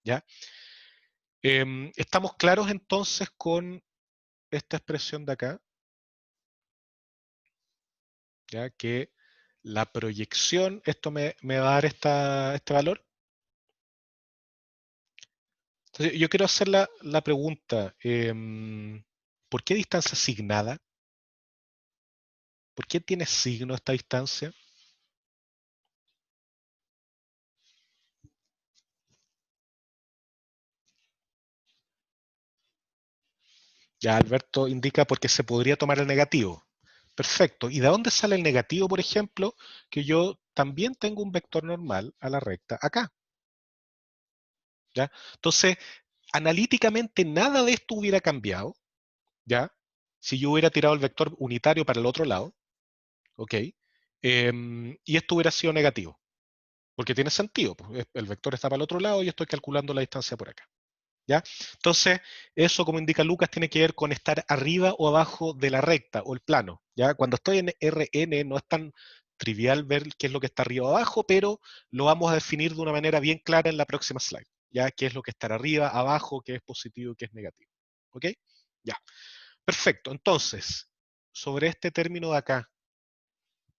¿ya? ¿Estamos claros entonces con esta expresión de acá? ¿Ya? Que la proyección, esto me va a dar este valor. Entonces, yo quiero hacer la pregunta, ¿por qué distancia asignada? ¿Por qué tiene signo esta distancia? Ya Alberto indica porque se podría tomar el negativo. Perfecto. ¿Y de dónde sale el negativo, por ejemplo? Que yo también tengo un vector normal a la recta acá. ¿Ya? Entonces, analíticamente nada de esto hubiera cambiado, ¿ya? Si yo hubiera tirado el vector unitario para el otro lado, ¿ok? Y esto hubiera sido negativo, porque tiene sentido, pues, el vector está para el otro lado y estoy calculando la distancia por acá, ¿ya? Entonces, eso, como indica Lucas, tiene que ver con estar arriba o abajo de la recta o el plano, ¿ya? Cuando estoy en Rn no es tan trivial ver qué es lo que está arriba o abajo, pero lo vamos a definir de una manera bien clara en la próxima slide, ¿ya? Qué es lo que está arriba, abajo, qué es positivo y qué es negativo, ¿ok? Ya, perfecto. Entonces, sobre este término de acá,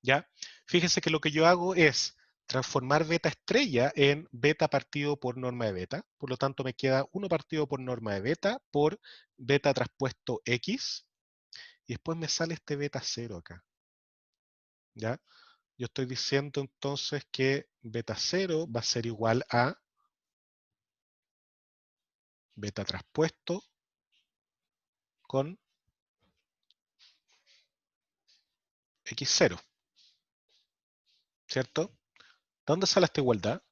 ¿ya? Fíjense que lo que yo hago es transformar beta estrella en beta partido por norma de beta. Por lo tanto, me queda 1 partido por norma de beta por beta traspuesto X. Y después me sale este beta 0 acá, ¿ya? Yo estoy diciendo entonces que beta 0 va a ser igual a beta traspuesto con X0, ¿cierto? ¿De dónde sale esta igualdad?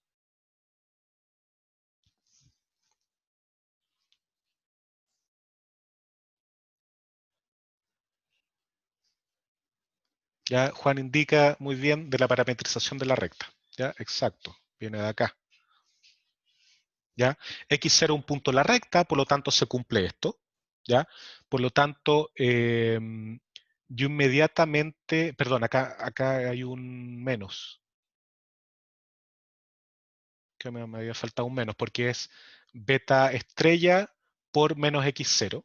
Ya Juan indica muy bien de la parametrización de la recta. Ya, exacto, viene de acá. ¿ya? X0 es un punto en la recta, por lo tanto se cumple esto, ¿ya? Por lo tanto, yo inmediatamente, perdón, acá hay un menos, que me había faltado un menos, porque es beta estrella por menos X0,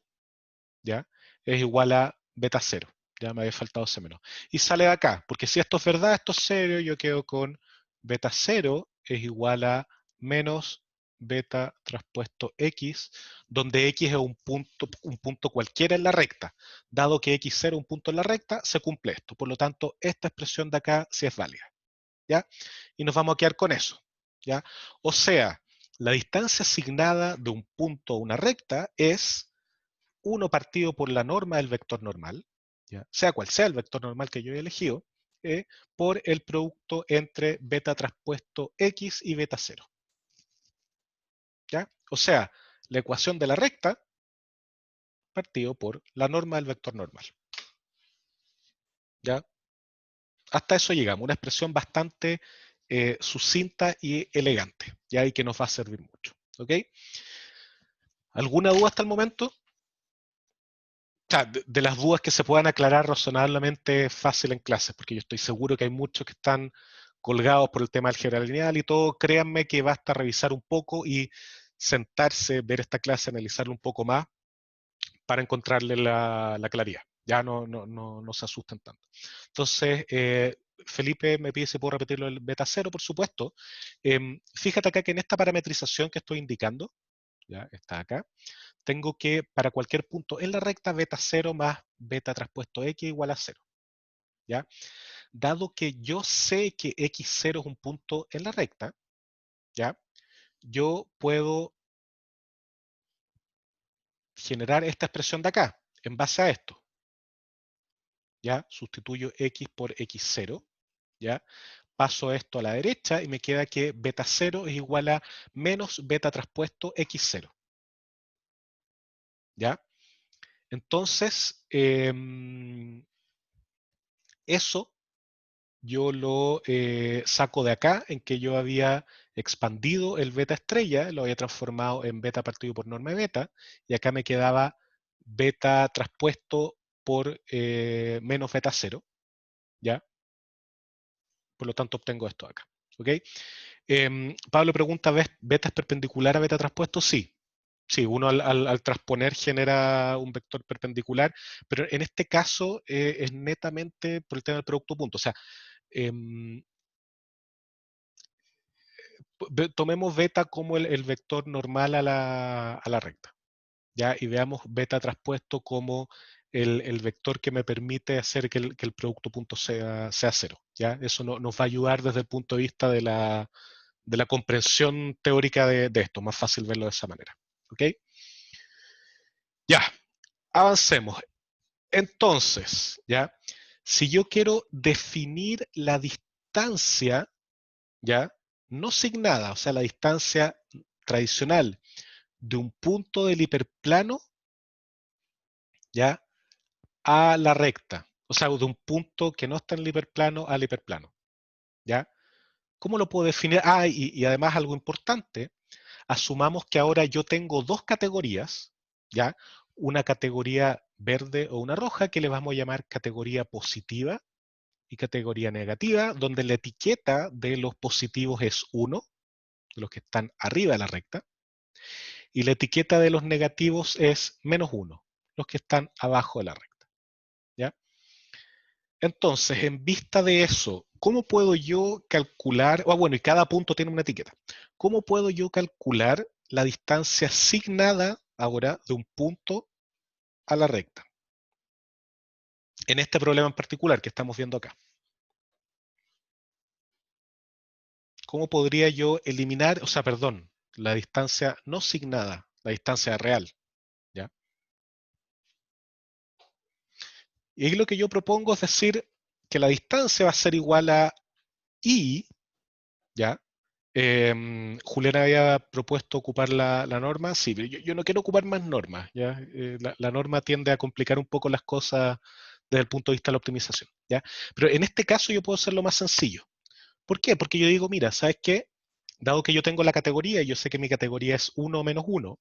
¿ya? Es igual a beta 0, ya me había faltado ese menos. Y sale de acá, porque si esto es verdad, esto es serio, yo quedo con beta 0 es igual a menos beta traspuesto X, donde X es un punto cualquiera en la recta. Dado que X0 es un punto en la recta, se cumple esto. Por lo tanto, esta expresión de acá sí es válida, ¿ya? Y nos vamos a quedar con eso, ¿ya? O sea, la distancia asignada de un punto a una recta es 1 partido por la norma del vector normal, ¿ya? Sea cual sea el vector normal que yo he elegido, por el producto entre beta traspuesto X y beta 0. ¿Ya? O sea, la ecuación de la recta partido por la norma del vector normal. ¿Ya? Hasta eso llegamos, una expresión bastante sucinta y elegante, ¿ya? Y que nos va a servir mucho. ¿Ok? ¿Alguna duda hasta el momento? O sea, de las dudas que se puedan aclarar razonablemente fácil en clases, porque yo estoy seguro que hay muchos que están colgados por el tema del álgebra lineal y todo, créanme que basta revisar un poco y sentarse, ver esta clase, analizarla un poco más para encontrarle la claridad. Ya no se asusten tanto. Entonces, Felipe me pide si puedo repetirlo el beta 0, por supuesto. Fíjate acá que en esta parametrización que estoy indicando, ya está acá, tengo que para cualquier punto en la recta beta 0 más beta traspuesto X igual a 0. ¿Ya? Dado que yo sé que X0 es un punto en la recta, ¿ya? Yo puedo generar esta expresión de acá, en base a esto. ¿Ya? Sustituyo X por X0, ¿ya? Paso esto a la derecha y me queda que beta 0 es igual a menos beta traspuesto X0, ¿ya? Entonces, eso yo lo saco de acá, en que yo había expandido el beta estrella, lo había transformado en beta partido por norma beta, y acá me quedaba beta traspuesto por menos beta 0, ¿ya? Por lo tanto obtengo esto acá, ¿ok? Pablo pregunta, ¿beta es perpendicular a beta traspuesto? Sí. Sí, uno al transponer genera un vector perpendicular, pero en este caso es netamente por el tema del producto punto. O sea, tomemos beta como el vector normal a la recta, ¿ya? Y veamos beta traspuesto como el vector que me permite hacer que el producto punto sea cero, ¿ya? Eso nos va a ayudar desde el punto de vista de la comprensión teórica de esto, más fácil verlo de esa manera, ¿ok? Ya, avancemos. Entonces, ¿ya? Si yo quiero definir la distancia, ¿ya? No signada, o sea, la distancia tradicional de un punto del hiperplano, ¿ya? A la recta, o sea, de un punto que no está en el hiperplano al hiperplano, ¿ya? ¿Cómo lo puedo definir? Ah, y además algo importante, asumamos que ahora yo tengo dos categorías, ¿ya? Una categoría verde o una roja que le vamos a llamar categoría positiva y categoría negativa, donde la etiqueta de los positivos es 1, de los que están arriba de la recta, y la etiqueta de los negativos es -1, los que están abajo de la recta, ¿ya? Entonces, en vista de eso, ¿cómo puedo yo calcular, bueno, y cada punto tiene una etiqueta, ¿cómo puedo yo calcular la distancia asignada ahora de un punto a la recta? En este problema en particular que estamos viendo acá. ¿Cómo podría yo eliminar, o sea, perdón, la distancia no asignada, la distancia real, ¿ya? Y ahí lo que yo propongo es decir que la distancia va a ser igual a I, ¿ya? Julián había propuesto ocupar la norma, sí, pero yo no quiero ocupar más normas, ¿ya? La norma tiende a complicar un poco las cosas desde el punto de vista de la optimización, ¿ya? Pero en este caso yo puedo hacerlo más sencillo. ¿Por qué? Porque yo digo, mira, ¿sabes qué? dado que yo tengo la categoría y yo sé que mi categoría es 1 o menos 1,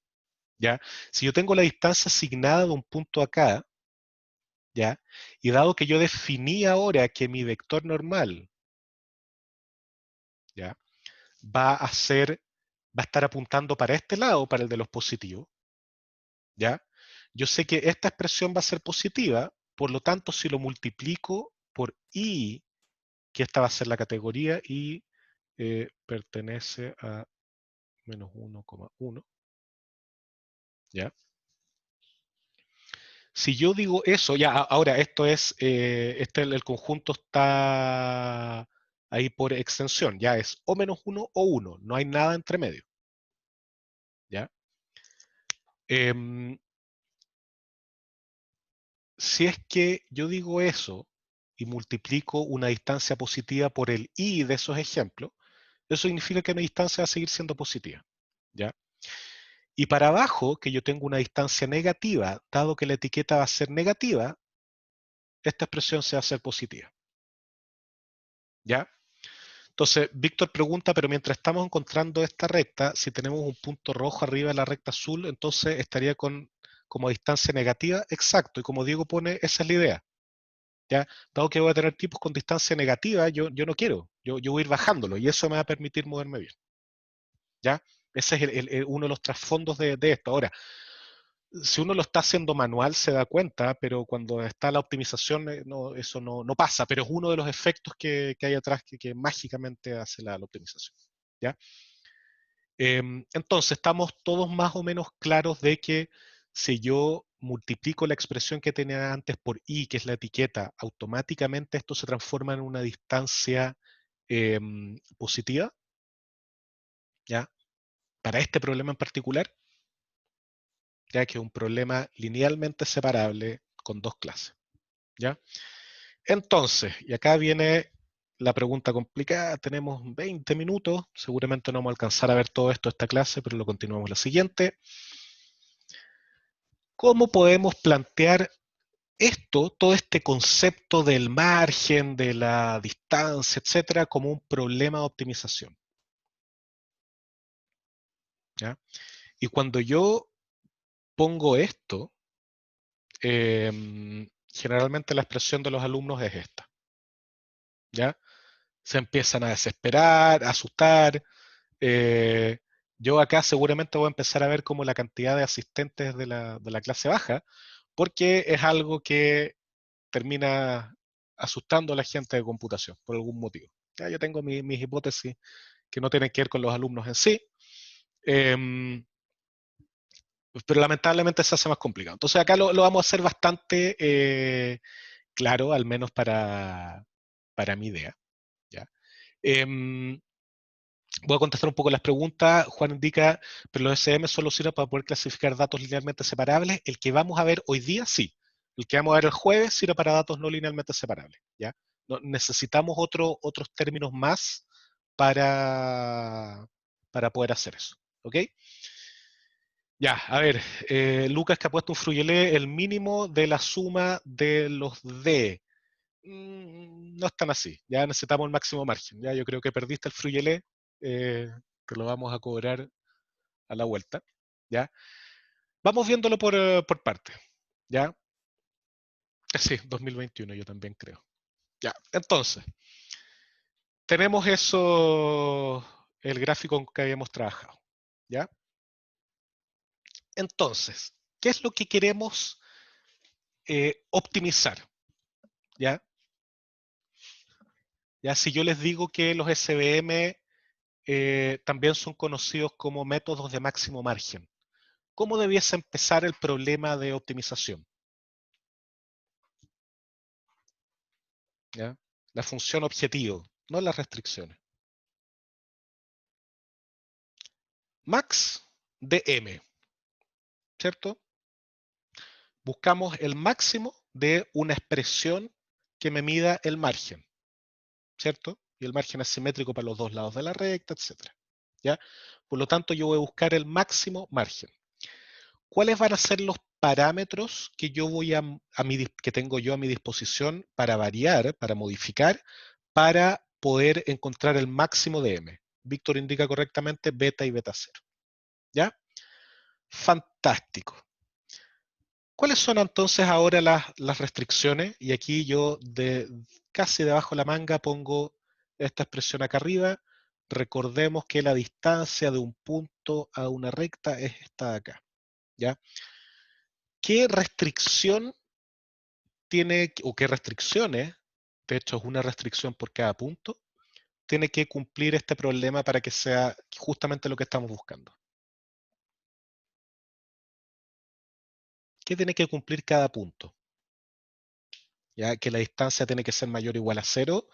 ¿ya? Si yo tengo la distancia asignada de un punto acá, ¿ya? Y dado que yo definí ahora que mi vector normal, ¿ya? Va a estar apuntando para este lado, para el de los positivos, ¿ya? Yo sé que esta expresión va a ser positiva, por lo tanto, si lo multiplico por i, que esta va a ser la categoría, y pertenece a menos 1,1, ¿ya? Si yo digo eso, ya, ahora esto es, el conjunto está ahí por extensión, ya es o menos 1 o 1, no hay nada entre medio, ¿ya? Si es que yo digo eso y multiplico una distancia positiva por el i de esos ejemplos, eso significa que mi distancia va a seguir siendo positiva, ¿ya? Y para abajo, que yo tengo una distancia negativa, dado que la etiqueta va a ser negativa, esta expresión se va a hacer positiva, ¿ya? Entonces, Víctor pregunta, pero mientras estamos encontrando esta recta, si tenemos un punto rojo arriba de la recta azul, entonces estaría como distancia negativa. Exacto, y como Diego pone, esa es la idea. ¿Ya? Dado que voy a tener tipos con distancia negativa, yo no quiero, yo voy a ir bajándolo y eso me va a permitir moverme bien. ¿Ya? Ese es uno de los trasfondos de esto. Ahora, si uno lo está haciendo manual se da cuenta, pero cuando está la optimización eso no pasa, pero es uno de los efectos que hay atrás que mágicamente hace la optimización. ¿Ya? Entonces, estamos todos más o menos claros de que si yo multiplico la expresión que tenía antes por i, que es la etiqueta, automáticamente esto se transforma en una distancia positiva, ¿ya? Para este problema en particular, ya que es un problema linealmente separable con dos clases, ¿ya? Entonces, y acá viene la pregunta complicada, tenemos 20 minutos, seguramente no vamos a alcanzar a ver todo esto esta clase, pero lo continuamos la siguiente. ¿Cómo podemos plantear esto, todo este concepto del margen, de la distancia, etcétera, como un problema de optimización? ¿Ya? Y cuando yo pongo esto, generalmente la expresión de los alumnos es esta. ¿Ya? Se empiezan a desesperar, a asustar. eh, yo acá seguramente voy a empezar a ver como la cantidad de asistentes de la clase baja, porque es algo que termina asustando a la gente de computación por algún motivo. Ya, yo tengo mis hipótesis que no tienen que ver con los alumnos en sí, eh, pero lamentablemente se hace más complicado. Entonces acá lo vamos a hacer bastante claro, al menos para mi idea. ¿Ya? Voy a contestar un poco las preguntas. Juan indica, pero los SM solo sirven para poder clasificar datos linealmente separables. El que vamos a ver hoy día, sí. El que vamos a ver el jueves sirve para datos no linealmente separables. ¿Ya? Necesitamos otros términos más para, para poder hacer eso. ¿Ok? Ya, a ver, Lucas que ha puesto un fruyelé, el mínimo de la suma de los D. No es tan así, ya necesitamos el máximo margen. Ya yo creo que perdiste el fruyelé, te lo vamos a cobrar a la vuelta. ¿Ya? Vamos viéndolo por parte. ¿Ya? Sí, 2021 yo también creo. Ya, entonces, tenemos eso, el gráfico que habíamos trabajado. ¿Ya? Entonces, ¿qué es lo que queremos optimizar? ¿Ya? Ya, si yo les digo que los SVM también son conocidos como métodos de máximo margen, ¿cómo debiese empezar el problema de optimización? ¿Ya? La función objetivo, no las restricciones. Max de m, ¿cierto? Buscamos el máximo de una expresión que me mida el margen, ¿cierto? Y el margen es simétrico para los dos lados de la recta, etc. ¿Ya? Por lo tanto, yo voy a buscar el máximo margen. ¿Cuáles van a ser los parámetros que yo que tengo yo a mi disposición para variar, para modificar, para poder encontrar el máximo de m? Víctor indica correctamente beta y beta 0. ¿Ya? Fantástico. ¿Cuáles son entonces ahora las restricciones? Y aquí yo casi debajo de la manga pongo esta expresión acá arriba. Recordemos que la distancia de un punto a una recta es esta de acá. ¿Ya? ¿Qué restricción tiene, o qué restricciones, de hecho es una restricción por cada punto, tiene que cumplir este problema para que sea justamente lo que estamos buscando? ¿Qué tiene que cumplir cada punto? Ya que la distancia tiene que ser mayor o igual a 0,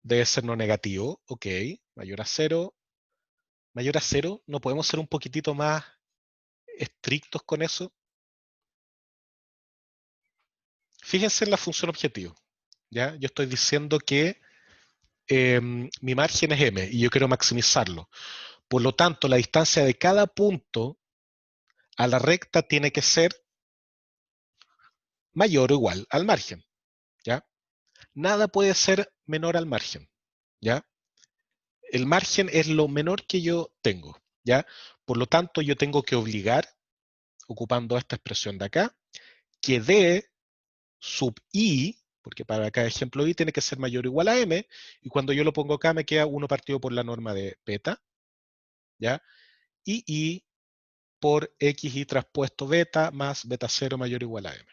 debe ser no negativo, ok, mayor a 0, mayor a 0, ¿no podemos ser un poquitito más estrictos con eso? Fíjense en la función objetivo, ¿ya? Yo estoy diciendo que mi margen es m y yo quiero maximizarlo. Por lo tanto, la distancia de cada punto a la recta tiene que ser mayor o igual al margen, ¿ya? Nada puede ser menor al margen, ¿ya? El margen es lo menor que yo tengo, ¿ya? Por lo tanto, yo tengo que obligar, ocupando esta expresión de acá, que d sub i, porque para cada ejemplo i tiene que ser mayor o igual a m, y cuando yo lo pongo acá me queda 1 partido por la norma de beta, ¿ya? Y i por xi traspuesto beta más beta 0 mayor o igual a m,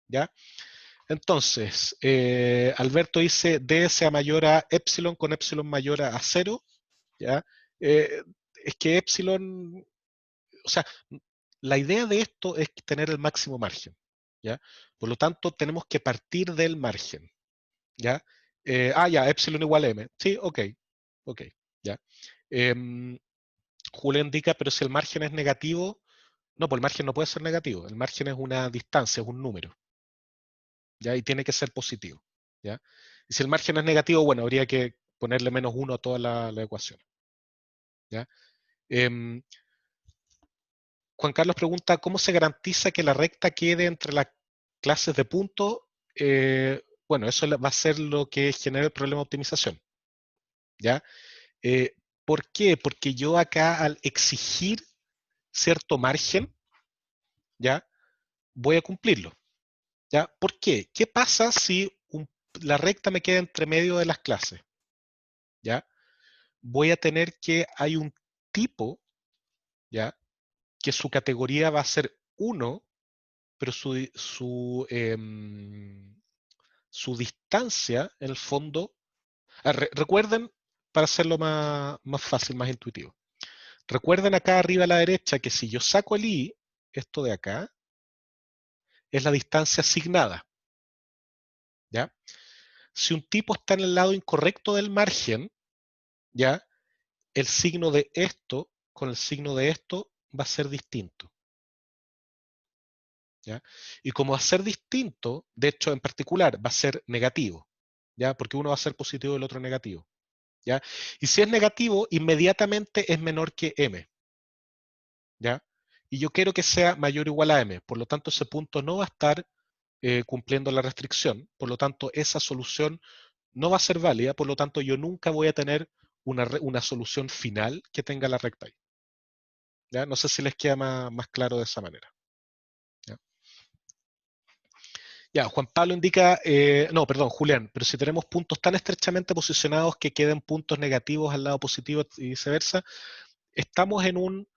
¿ya? Entonces, Alberto dice D sea mayor a epsilon con epsilon mayor a 0, ¿ya? Eh, es que epsilon, o sea, la idea de esto es tener el máximo margen, ¿ya? Por lo tanto, tenemos que partir del margen, ¿ya? Ya, epsilon igual a m. Sí, ok, ¿ya? Julio indica, pero si el margen es negativo, no, pues el margen no puede ser negativo, el margen es una distancia, es un número, ¿ya? Y tiene que ser positivo, ¿ya? Y si el margen es negativo, bueno, habría que ponerle -1 a toda la ecuación, ¿ya? Em, Juan Carlos pregunta, ¿cómo se garantiza que la recta quede entre las clases de puntos? Bueno, eso va a ser lo que genera el problema de optimización, ¿ya? ¿Por qué? Porque yo acá al exigir cierto margen, ¿ya? Voy a cumplirlo, ¿ya? ¿Por qué? ¿Qué pasa si la recta me queda entre medio de las clases? ¿Ya? Voy a tener que hay un tipo, ¿ya? Que su categoría va a ser 1, pero su distancia, en el fondo, recuerden, para hacerlo más fácil, más intuitivo, recuerden acá arriba a la derecha que si yo saco el i, esto de acá, es la distancia asignada, ¿ya? Si un tipo está en el lado incorrecto del margen, ¿ya? El signo de esto con el signo de esto va a ser distinto, ¿ya? Y como va a ser distinto, de hecho en particular va a ser negativo, ¿ya? Porque uno va a ser positivo y el otro negativo, ¿ya? Y si es negativo, inmediatamente es menor que m, ¿ya? Y yo quiero que sea mayor o igual a m, por lo tanto ese punto no va a estar cumpliendo la restricción, por lo tanto esa solución no va a ser válida, por lo tanto yo nunca voy a tener una solución final que tenga la recta ahí, ¿ya? No sé si les queda más claro de esa manera. ¿Ya? Ya, Juan Pablo indica, no, perdón, Julián, pero si tenemos puntos tan estrechamente posicionados que queden puntos negativos al lado positivo y viceversa, estamos en un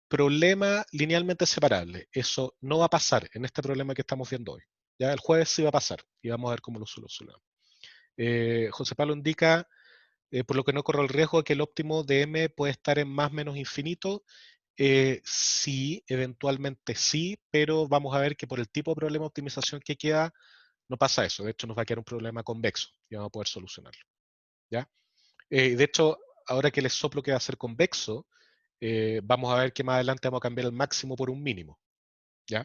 problema linealmente separable. Eso no va a pasar en este problema que estamos viendo hoy. Ya el jueves sí va a pasar y vamos a ver cómo lo solucionamos. José Pablo indica, por lo que no corro el riesgo de que el óptimo de M puede estar en más menos infinito. Sí, eventualmente sí, pero vamos a ver que por el tipo de problema de optimización que queda, no pasa eso. De hecho, nos va a quedar un problema convexo y vamos a poder solucionarlo. ¿Ya? De hecho, ahora que el soplo queda a ser convexo, vamos a ver que más adelante vamos a cambiar el máximo por un mínimo. ¿Ya?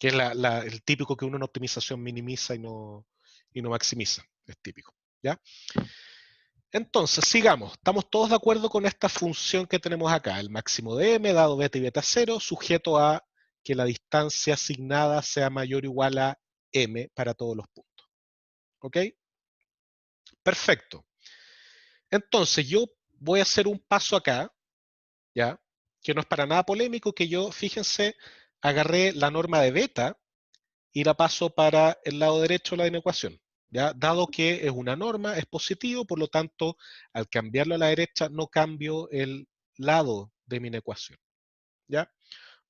Que es el típico que uno en optimización minimiza y no maximiza. Es típico. ¿Ya? Entonces, sigamos. Estamos todos de acuerdo con esta función que tenemos acá. El máximo de m dado beta y beta 0, sujeto a que la distancia asignada sea mayor o igual a m para todos los puntos. ¿Ok? Perfecto. Entonces, yo voy a hacer un paso acá, ¿ya? Que no es para nada polémico, que yo, fíjense, agarré la norma de beta y la paso para el lado derecho de la inecuación. ¿Ya? Dado que es una norma, es positivo, por lo tanto, al cambiarlo a la derecha, no cambio el lado de mi inecuación. ¿Ya?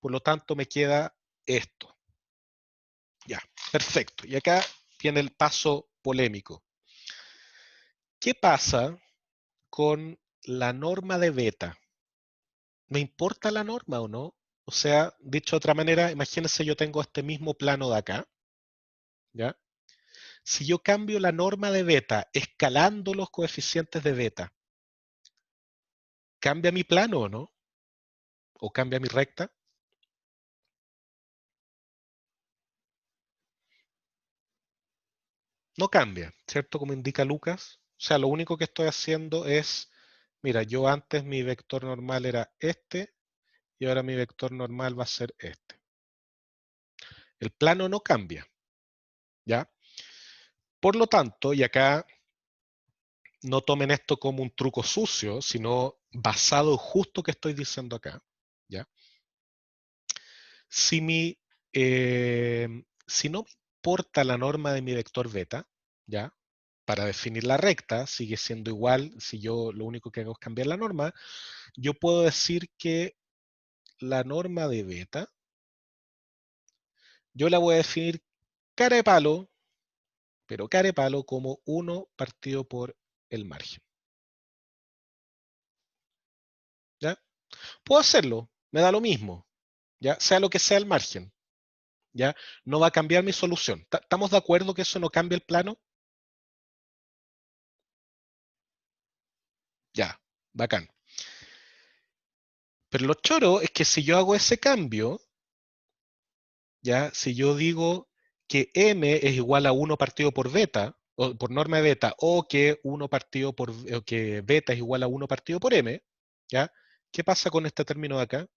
Por lo tanto, me queda esto. Ya, perfecto. Y acá viene el paso polémico. ¿Qué pasa con la norma de beta? ¿Me importa la norma o no? O sea, dicho de otra manera, imagínense yo tengo este mismo plano de acá, ¿ya? Si yo cambio la norma de beta escalando los coeficientes de beta, ¿cambia mi plano o no? ¿O cambia mi recta? No cambia, ¿cierto? Como indica Lucas. O sea, lo único que estoy haciendo es, mira, yo antes mi vector normal era este y ahora mi vector normal va a ser este. El plano no cambia, ¿ya? Por lo tanto, y acá no tomen esto como un truco sucio, sino basado en justo que estoy diciendo acá, ¿ya? Si si no me importa la norma de mi vector beta, ¿ya? Para definir la recta, sigue siendo igual si yo lo único que hago es cambiar la norma, yo puedo decir que la norma de beta, yo la voy a definir cara de palo, pero cara de palo como 1 partido por el margen. ¿Ya? Puedo hacerlo, me da lo mismo, ¿ya? Sea lo que sea el margen, ¿ya? No va a cambiar mi solución. ¿Estamos de acuerdo que eso no cambia el plano? Ya, bacán. Pero lo choro es que si yo hago ese cambio, ¿ya? Si yo digo que m es igual a 1 partido por beta, o por norma de beta, o que 1 partido por, o que beta es igual a 1 partido por m, ¿ya? ¿Qué pasa con este término de acá?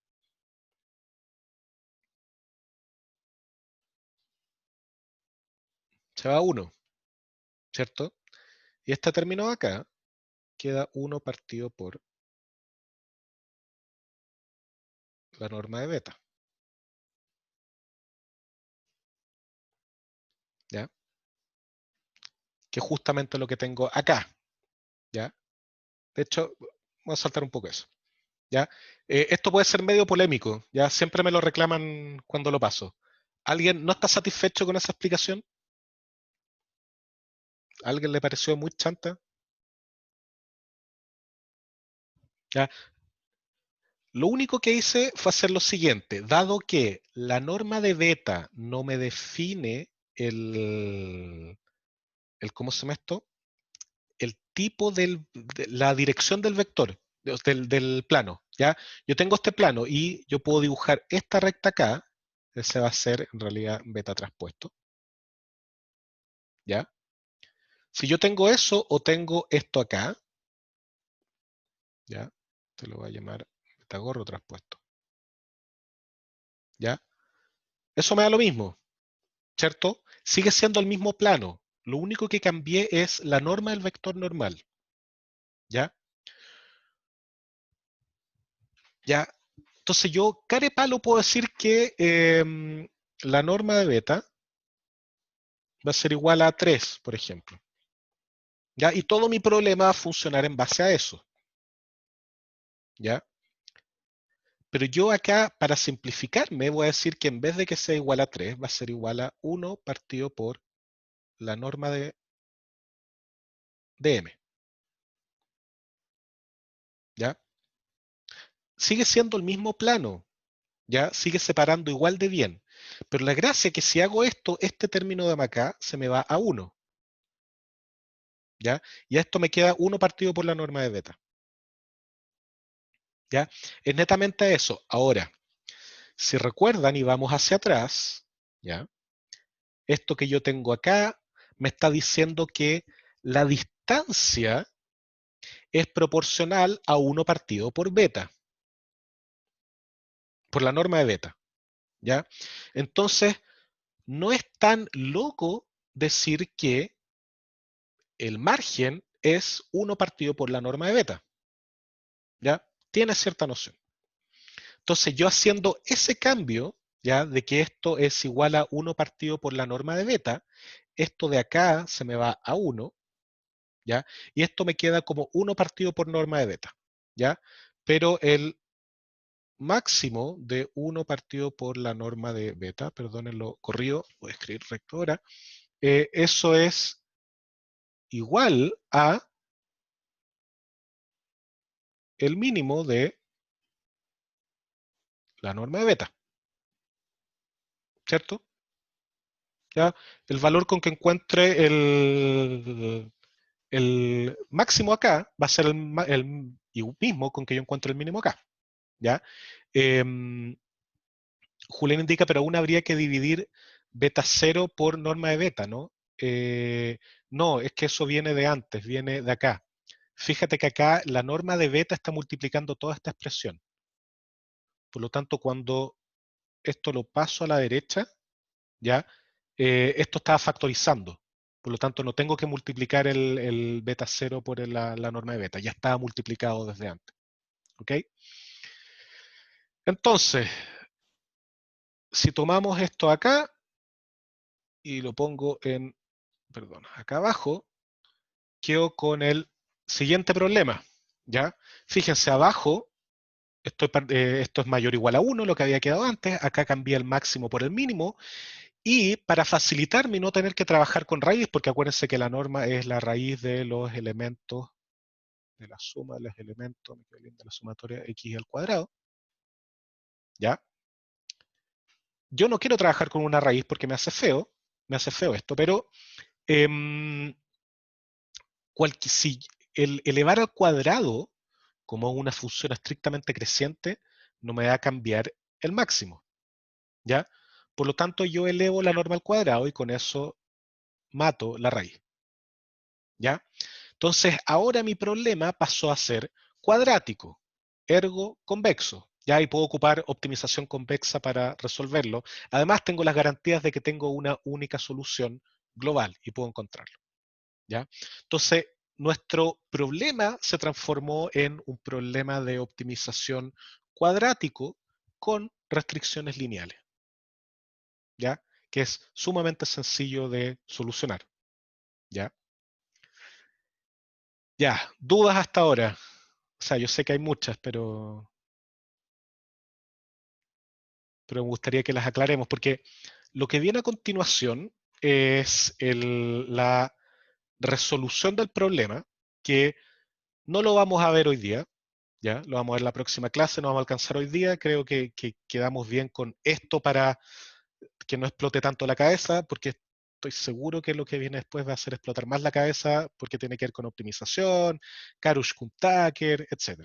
Se va a 1, ¿cierto? Y este término de acá queda 1 partido por la norma de beta, ¿ya? Que es justamente lo que tengo acá, ¿ya? De hecho, voy a saltar un poco eso, ¿ya? Esto puede ser medio polémico, ¿ya? Siempre me lo reclaman cuando lo paso. ¿Alguien no está satisfecho con esa explicación? ¿A alguien le pareció muy chanta? ¿Ya? Lo único que hice fue hacer lo siguiente, dado que la norma de beta no me define ¿cómo se llama esto? El tipo de la dirección del vector, del plano, ¿ya? Yo tengo este plano y yo puedo dibujar esta recta acá, ese va a ser en realidad beta traspuesto, ¿ya? Si yo tengo eso o tengo esto acá, ¿ya? Te lo voy a llamar beta gorro traspuesto, ¿ya? Eso me da lo mismo, ¿cierto? Sigue siendo el mismo plano. Lo único que cambié es la norma del vector normal, ¿ya? ¿Ya? Entonces yo, care palo, puedo decir que la norma de beta va a ser igual a 3, por ejemplo. ¿Ya? Y todo mi problema va a funcionar en base a eso. ¿Ya? Pero yo acá, para simplificarme, voy a decir que en vez de que sea igual a 3, va a ser igual a 1 partido por la norma de m. ¿Ya? Sigue siendo el mismo plano. ¿Ya? Sigue separando igual de bien. Pero la gracia es que si hago esto, este término de acá se me va a 1. ¿Ya? Y a esto me queda 1 partido por la norma de beta. ¿Ya? Es netamente eso. Ahora, si recuerdan y vamos hacia atrás, ¿ya? Esto que yo tengo acá me está diciendo que la distancia es proporcional a 1 partido por beta, por la norma de beta, ¿ya? Entonces, no es tan loco decir que el margen es 1 partido por la norma de beta, ¿ya? Tiene cierta noción. Entonces, yo haciendo ese cambio, ¿ya? De que esto es igual a 1 partido por la norma de beta, esto de acá se me va a 1, ¿ya? Y esto me queda como 1 partido por norma de beta, ¿ya? Pero el máximo de 1 partido por la norma de beta, perdónenlo corrido, voy a escribir recto ahora, eso es igual a el mínimo de la norma de beta, ¿cierto? ¿Ya? El valor con que encuentre el máximo acá va a ser el mismo con que yo encuentro el mínimo acá, ¿ya? Em, Julián indica, pero aún habría que dividir beta 0 por norma de beta, ¿no? No, es que eso viene de antes, viene de acá. Fíjate que acá la norma de beta está multiplicando toda esta expresión. Por lo tanto, cuando esto lo paso a la derecha, ¿ya? Esto está factorizando. Por lo tanto, no tengo que multiplicar el beta 0 por la norma de beta. Ya está multiplicado desde antes. ¿Ok? Entonces, si tomamos esto acá y lo pongo en, perdón, acá abajo, quedo con el siguiente problema. ¿Ya? Fíjense, abajo esto es mayor o igual a 1, lo que había quedado antes. Acá cambié el máximo por el mínimo. Y para facilitarme y no tener que trabajar con raíz, porque acuérdense que la norma es la raíz de los elementos, de la suma de los elementos, me quedo bien, de la sumatoria x al cuadrado. ¿Ya? Yo no quiero trabajar con una raíz porque me hace feo esto, pero em, si el elevar al cuadrado como una función estrictamente creciente no me va a cambiar el máximo. ¿Ya? Por lo tanto, yo elevo la norma al cuadrado y con eso mato la raíz. ¿Ya? Entonces, ahora mi problema pasó a ser cuadrático, ergo convexo. Ya y puedo ocupar optimización convexa para resolverlo. Además, tengo las garantías de que tengo una única solución global y puedo encontrarlo. ¿Ya? Entonces, nuestro problema se transformó en un problema de optimización cuadrático con restricciones lineales. ¿Ya? Que es sumamente sencillo de solucionar. ¿Ya? Ya, dudas hasta ahora. O sea, yo sé que hay muchas, pero me gustaría que las aclaremos, porque lo que viene a continuación es la resolución del problema, que no lo vamos a ver hoy día, ya, lo vamos a ver en la próxima clase, no vamos a alcanzar hoy día, creo que quedamos bien con esto para que no explote tanto la cabeza, porque estoy seguro que lo que viene después va a hacer explotar más la cabeza, porque tiene que ver con optimización, Karush-Kuhn-Tucker, etc.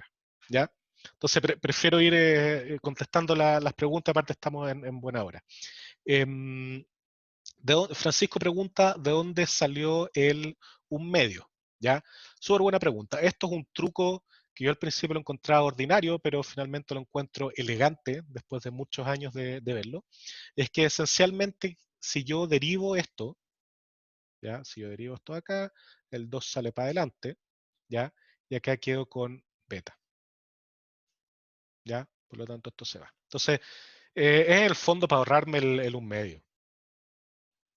¿Ya? Entonces prefiero ir contestando las preguntas, aparte estamos en buena hora. Em, Francisco pregunta, ¿de dónde salió un medio? ¿Ya? Súper buena pregunta. Esto es un truco que yo al principio lo encontraba ordinario, pero finalmente lo encuentro elegante después de muchos años de verlo. Es que esencialmente, si yo derivo esto, ¿ya? Si yo derivo esto de acá, el 2 sale para adelante, ¿ya? Y acá quedo con beta, ¿ya? Por lo tanto, esto se va. Entonces, es el fondo para ahorrarme el un medio.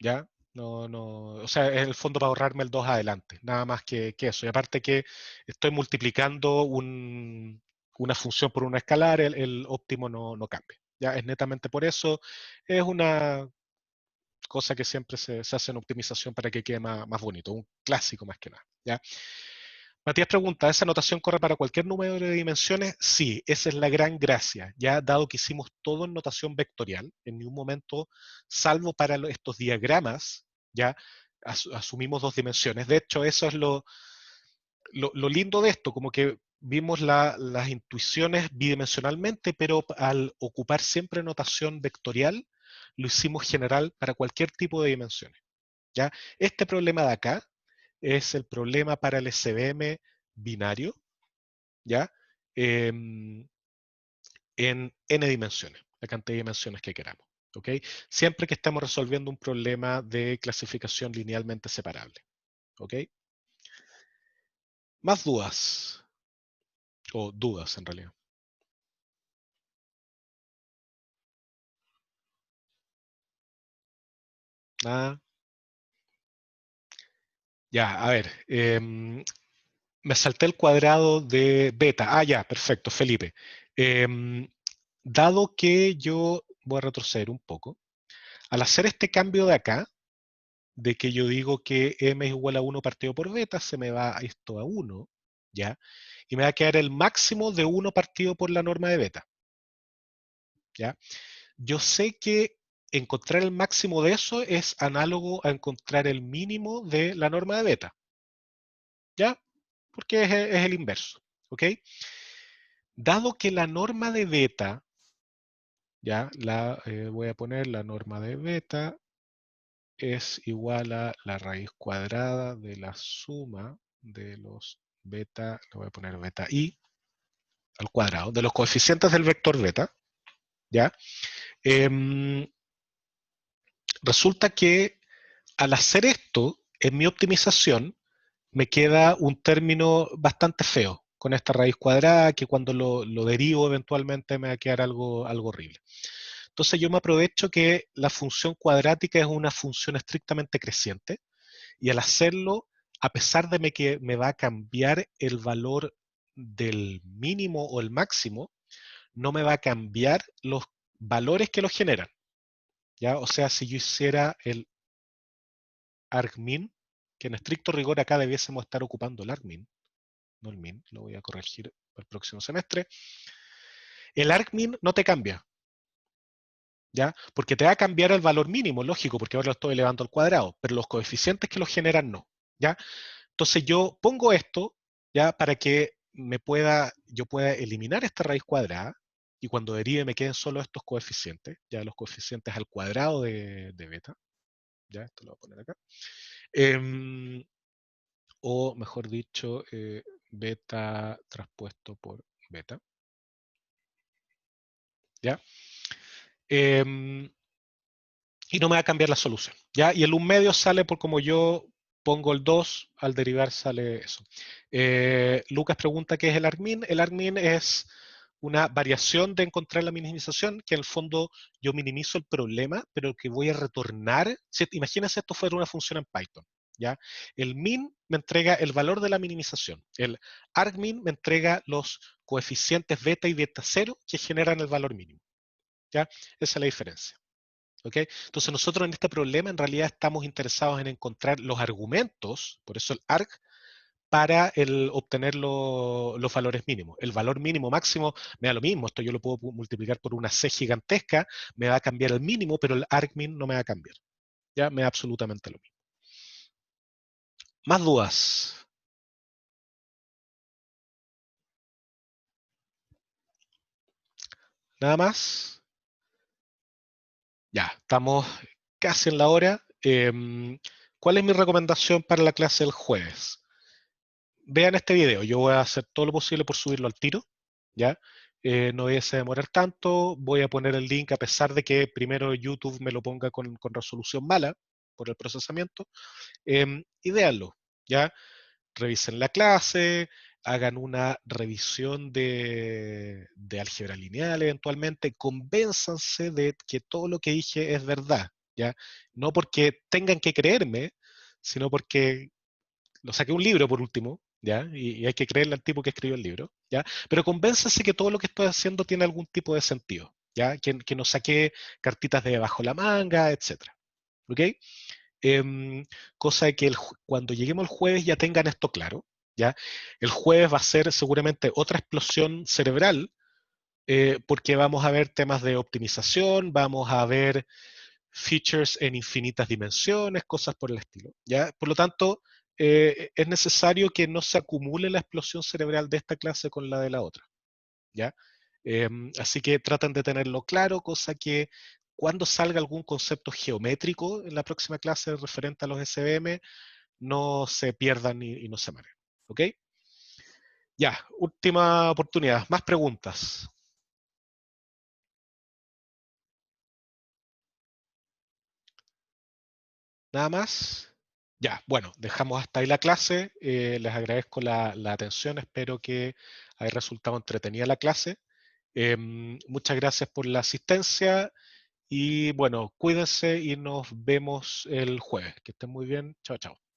¿Ya? No, no, o sea, es el fondo para ahorrarme el 2 adelante, nada más que eso. Y aparte que estoy multiplicando una función por una escalar, el óptimo no cambia. Ya es netamente por eso. Es una cosa que siempre se hace en optimización para que quede más bonito, un clásico más que nada. ¿Ya? Matías pregunta, ¿esa notación corre para cualquier número de dimensiones? Sí, esa es la gran gracia, ya dado que hicimos todo en notación vectorial, en ningún momento, salvo para estos diagramas, ya asumimos 2 dimensiones. De hecho, eso es lo lindo de esto, como que vimos las intuiciones bidimensionalmente, pero al ocupar siempre notación vectorial, lo hicimos general para cualquier tipo de dimensiones. ¿Ya? Este problema de acá es el problema para el SVM binario, ¿ya? En n dimensiones, la cantidad de dimensiones que queramos. ¿Ok? Siempre que estemos resolviendo un problema de clasificación linealmente separable. ¿Ok? Más dudas. O dudas, en realidad. Nada. Ya, a ver. Me salté el cuadrado de beta. Ah, ya, perfecto, Felipe. Dado que yo voy a retroceder un poco, al hacer este cambio de acá, de que yo digo que m es igual a 1 partido por beta, se me va esto a 1, ¿ya? Y me va a quedar el máximo de 1 partido por la norma de beta, ¿ya? Yo sé que encontrar el máximo de eso es análogo a encontrar el mínimo de la norma de beta, ¿ya? Porque es el inverso, ¿ok? Dado que la norma de beta, ya, voy a poner la norma de beta es igual a la raíz cuadrada de la suma de los beta, le voy a poner beta i al cuadrado, de los coeficientes del vector beta, ¿ya? Resulta que al hacer esto, en mi optimización, me queda un término bastante feo con esta raíz cuadrada que cuando lo derivo eventualmente me va a quedar algo horrible. Entonces yo me aprovecho que la función cuadrática es una función estrictamente creciente y al hacerlo, a pesar de que me va a cambiar el valor del mínimo o el máximo, no me va a cambiar los valores que los generan. ¿Ya? O sea, si yo hiciera el argmin, que en estricto rigor acá debiésemos estar ocupando el argmin, no el min, lo voy a corregir para el próximo semestre, el argmin no te cambia, ¿ya? Porque te va a cambiar el valor mínimo, lógico, porque ahora lo estoy elevando al cuadrado, pero los coeficientes que los generan no, ¿ya? Entonces yo pongo esto, ¿ya? Para que yo pueda eliminar esta raíz cuadrada y cuando derive me queden solo estos coeficientes, ya los coeficientes al cuadrado de beta, ¿ya? Esto lo voy a poner acá. O mejor dicho, beta traspuesto por beta, ¿ya? Y no me va a cambiar la solución, ¿ya? Y el 1 medio sale por como yo pongo el 2, al derivar sale eso. Lucas pregunta qué es el argmin. El argmin es una variación de encontrar la minimización, que en el fondo yo minimizo el problema, pero que voy a retornar. Imagínense esto fuera una función en Python, ¿ya? El min me entrega el valor de la minimización. El argmin me entrega los coeficientes beta y beta 0 que generan el valor mínimo, ¿ya? Esa es la diferencia. ¿Okay? Entonces nosotros en este problema en realidad estamos interesados en encontrar los argumentos, por eso el arg, para obtener los valores mínimos. El valor mínimo máximo me da lo mismo, esto yo lo puedo multiplicar por una C gigantesca, me va a cambiar el mínimo, pero el argmin no me va a cambiar. Ya me da absolutamente lo mismo. ¿Más dudas? ¿Nada más? Ya, estamos casi en la hora. ¿Cuál es mi recomendación para la clase del jueves? Vean este video, yo voy a hacer todo lo posible por subirlo al tiro, ¿ya? No voy a demorar tanto, voy a poner el link a pesar de que primero YouTube me lo ponga con resolución mala por el procesamiento, y véanlo, ¿ya? Revisen la clase, hagan una revisión de álgebra lineal eventualmente, convénzanse de que todo lo que dije es verdad, ¿ya? No porque tengan que creerme, sino porque lo saqué un libro por último, ¿ya? Y hay que creerle al tipo que escribió el libro, ¿ya? Pero convéncese que todo lo que estoy haciendo tiene algún tipo de sentido, ¿ya? Que no saqué cartitas de bajo la manga, etcétera, ¿ok? Cosa de que cuando lleguemos el jueves ya tengan esto claro, ¿ya? El jueves va a ser seguramente otra explosión cerebral, porque vamos a ver temas de optimización, vamos a ver features en infinitas dimensiones, cosas por el estilo, ¿ya? Por lo tanto, es necesario que no se acumule la explosión cerebral de esta clase con la de la otra, ¿ya? Así que traten de tenerlo claro, cosa que cuando salga algún concepto geométrico en la próxima clase referente a los SVM, no se pierdan y no se mareen, ¿ok? Ya, última oportunidad. Más preguntas. ¿Nada más? Ya, bueno, dejamos hasta ahí la clase. Les agradezco la atención. Espero que haya resultado entretenida la clase. Muchas gracias por la asistencia y bueno, cuídense y nos vemos el jueves. Que estén muy bien. Chao, chao.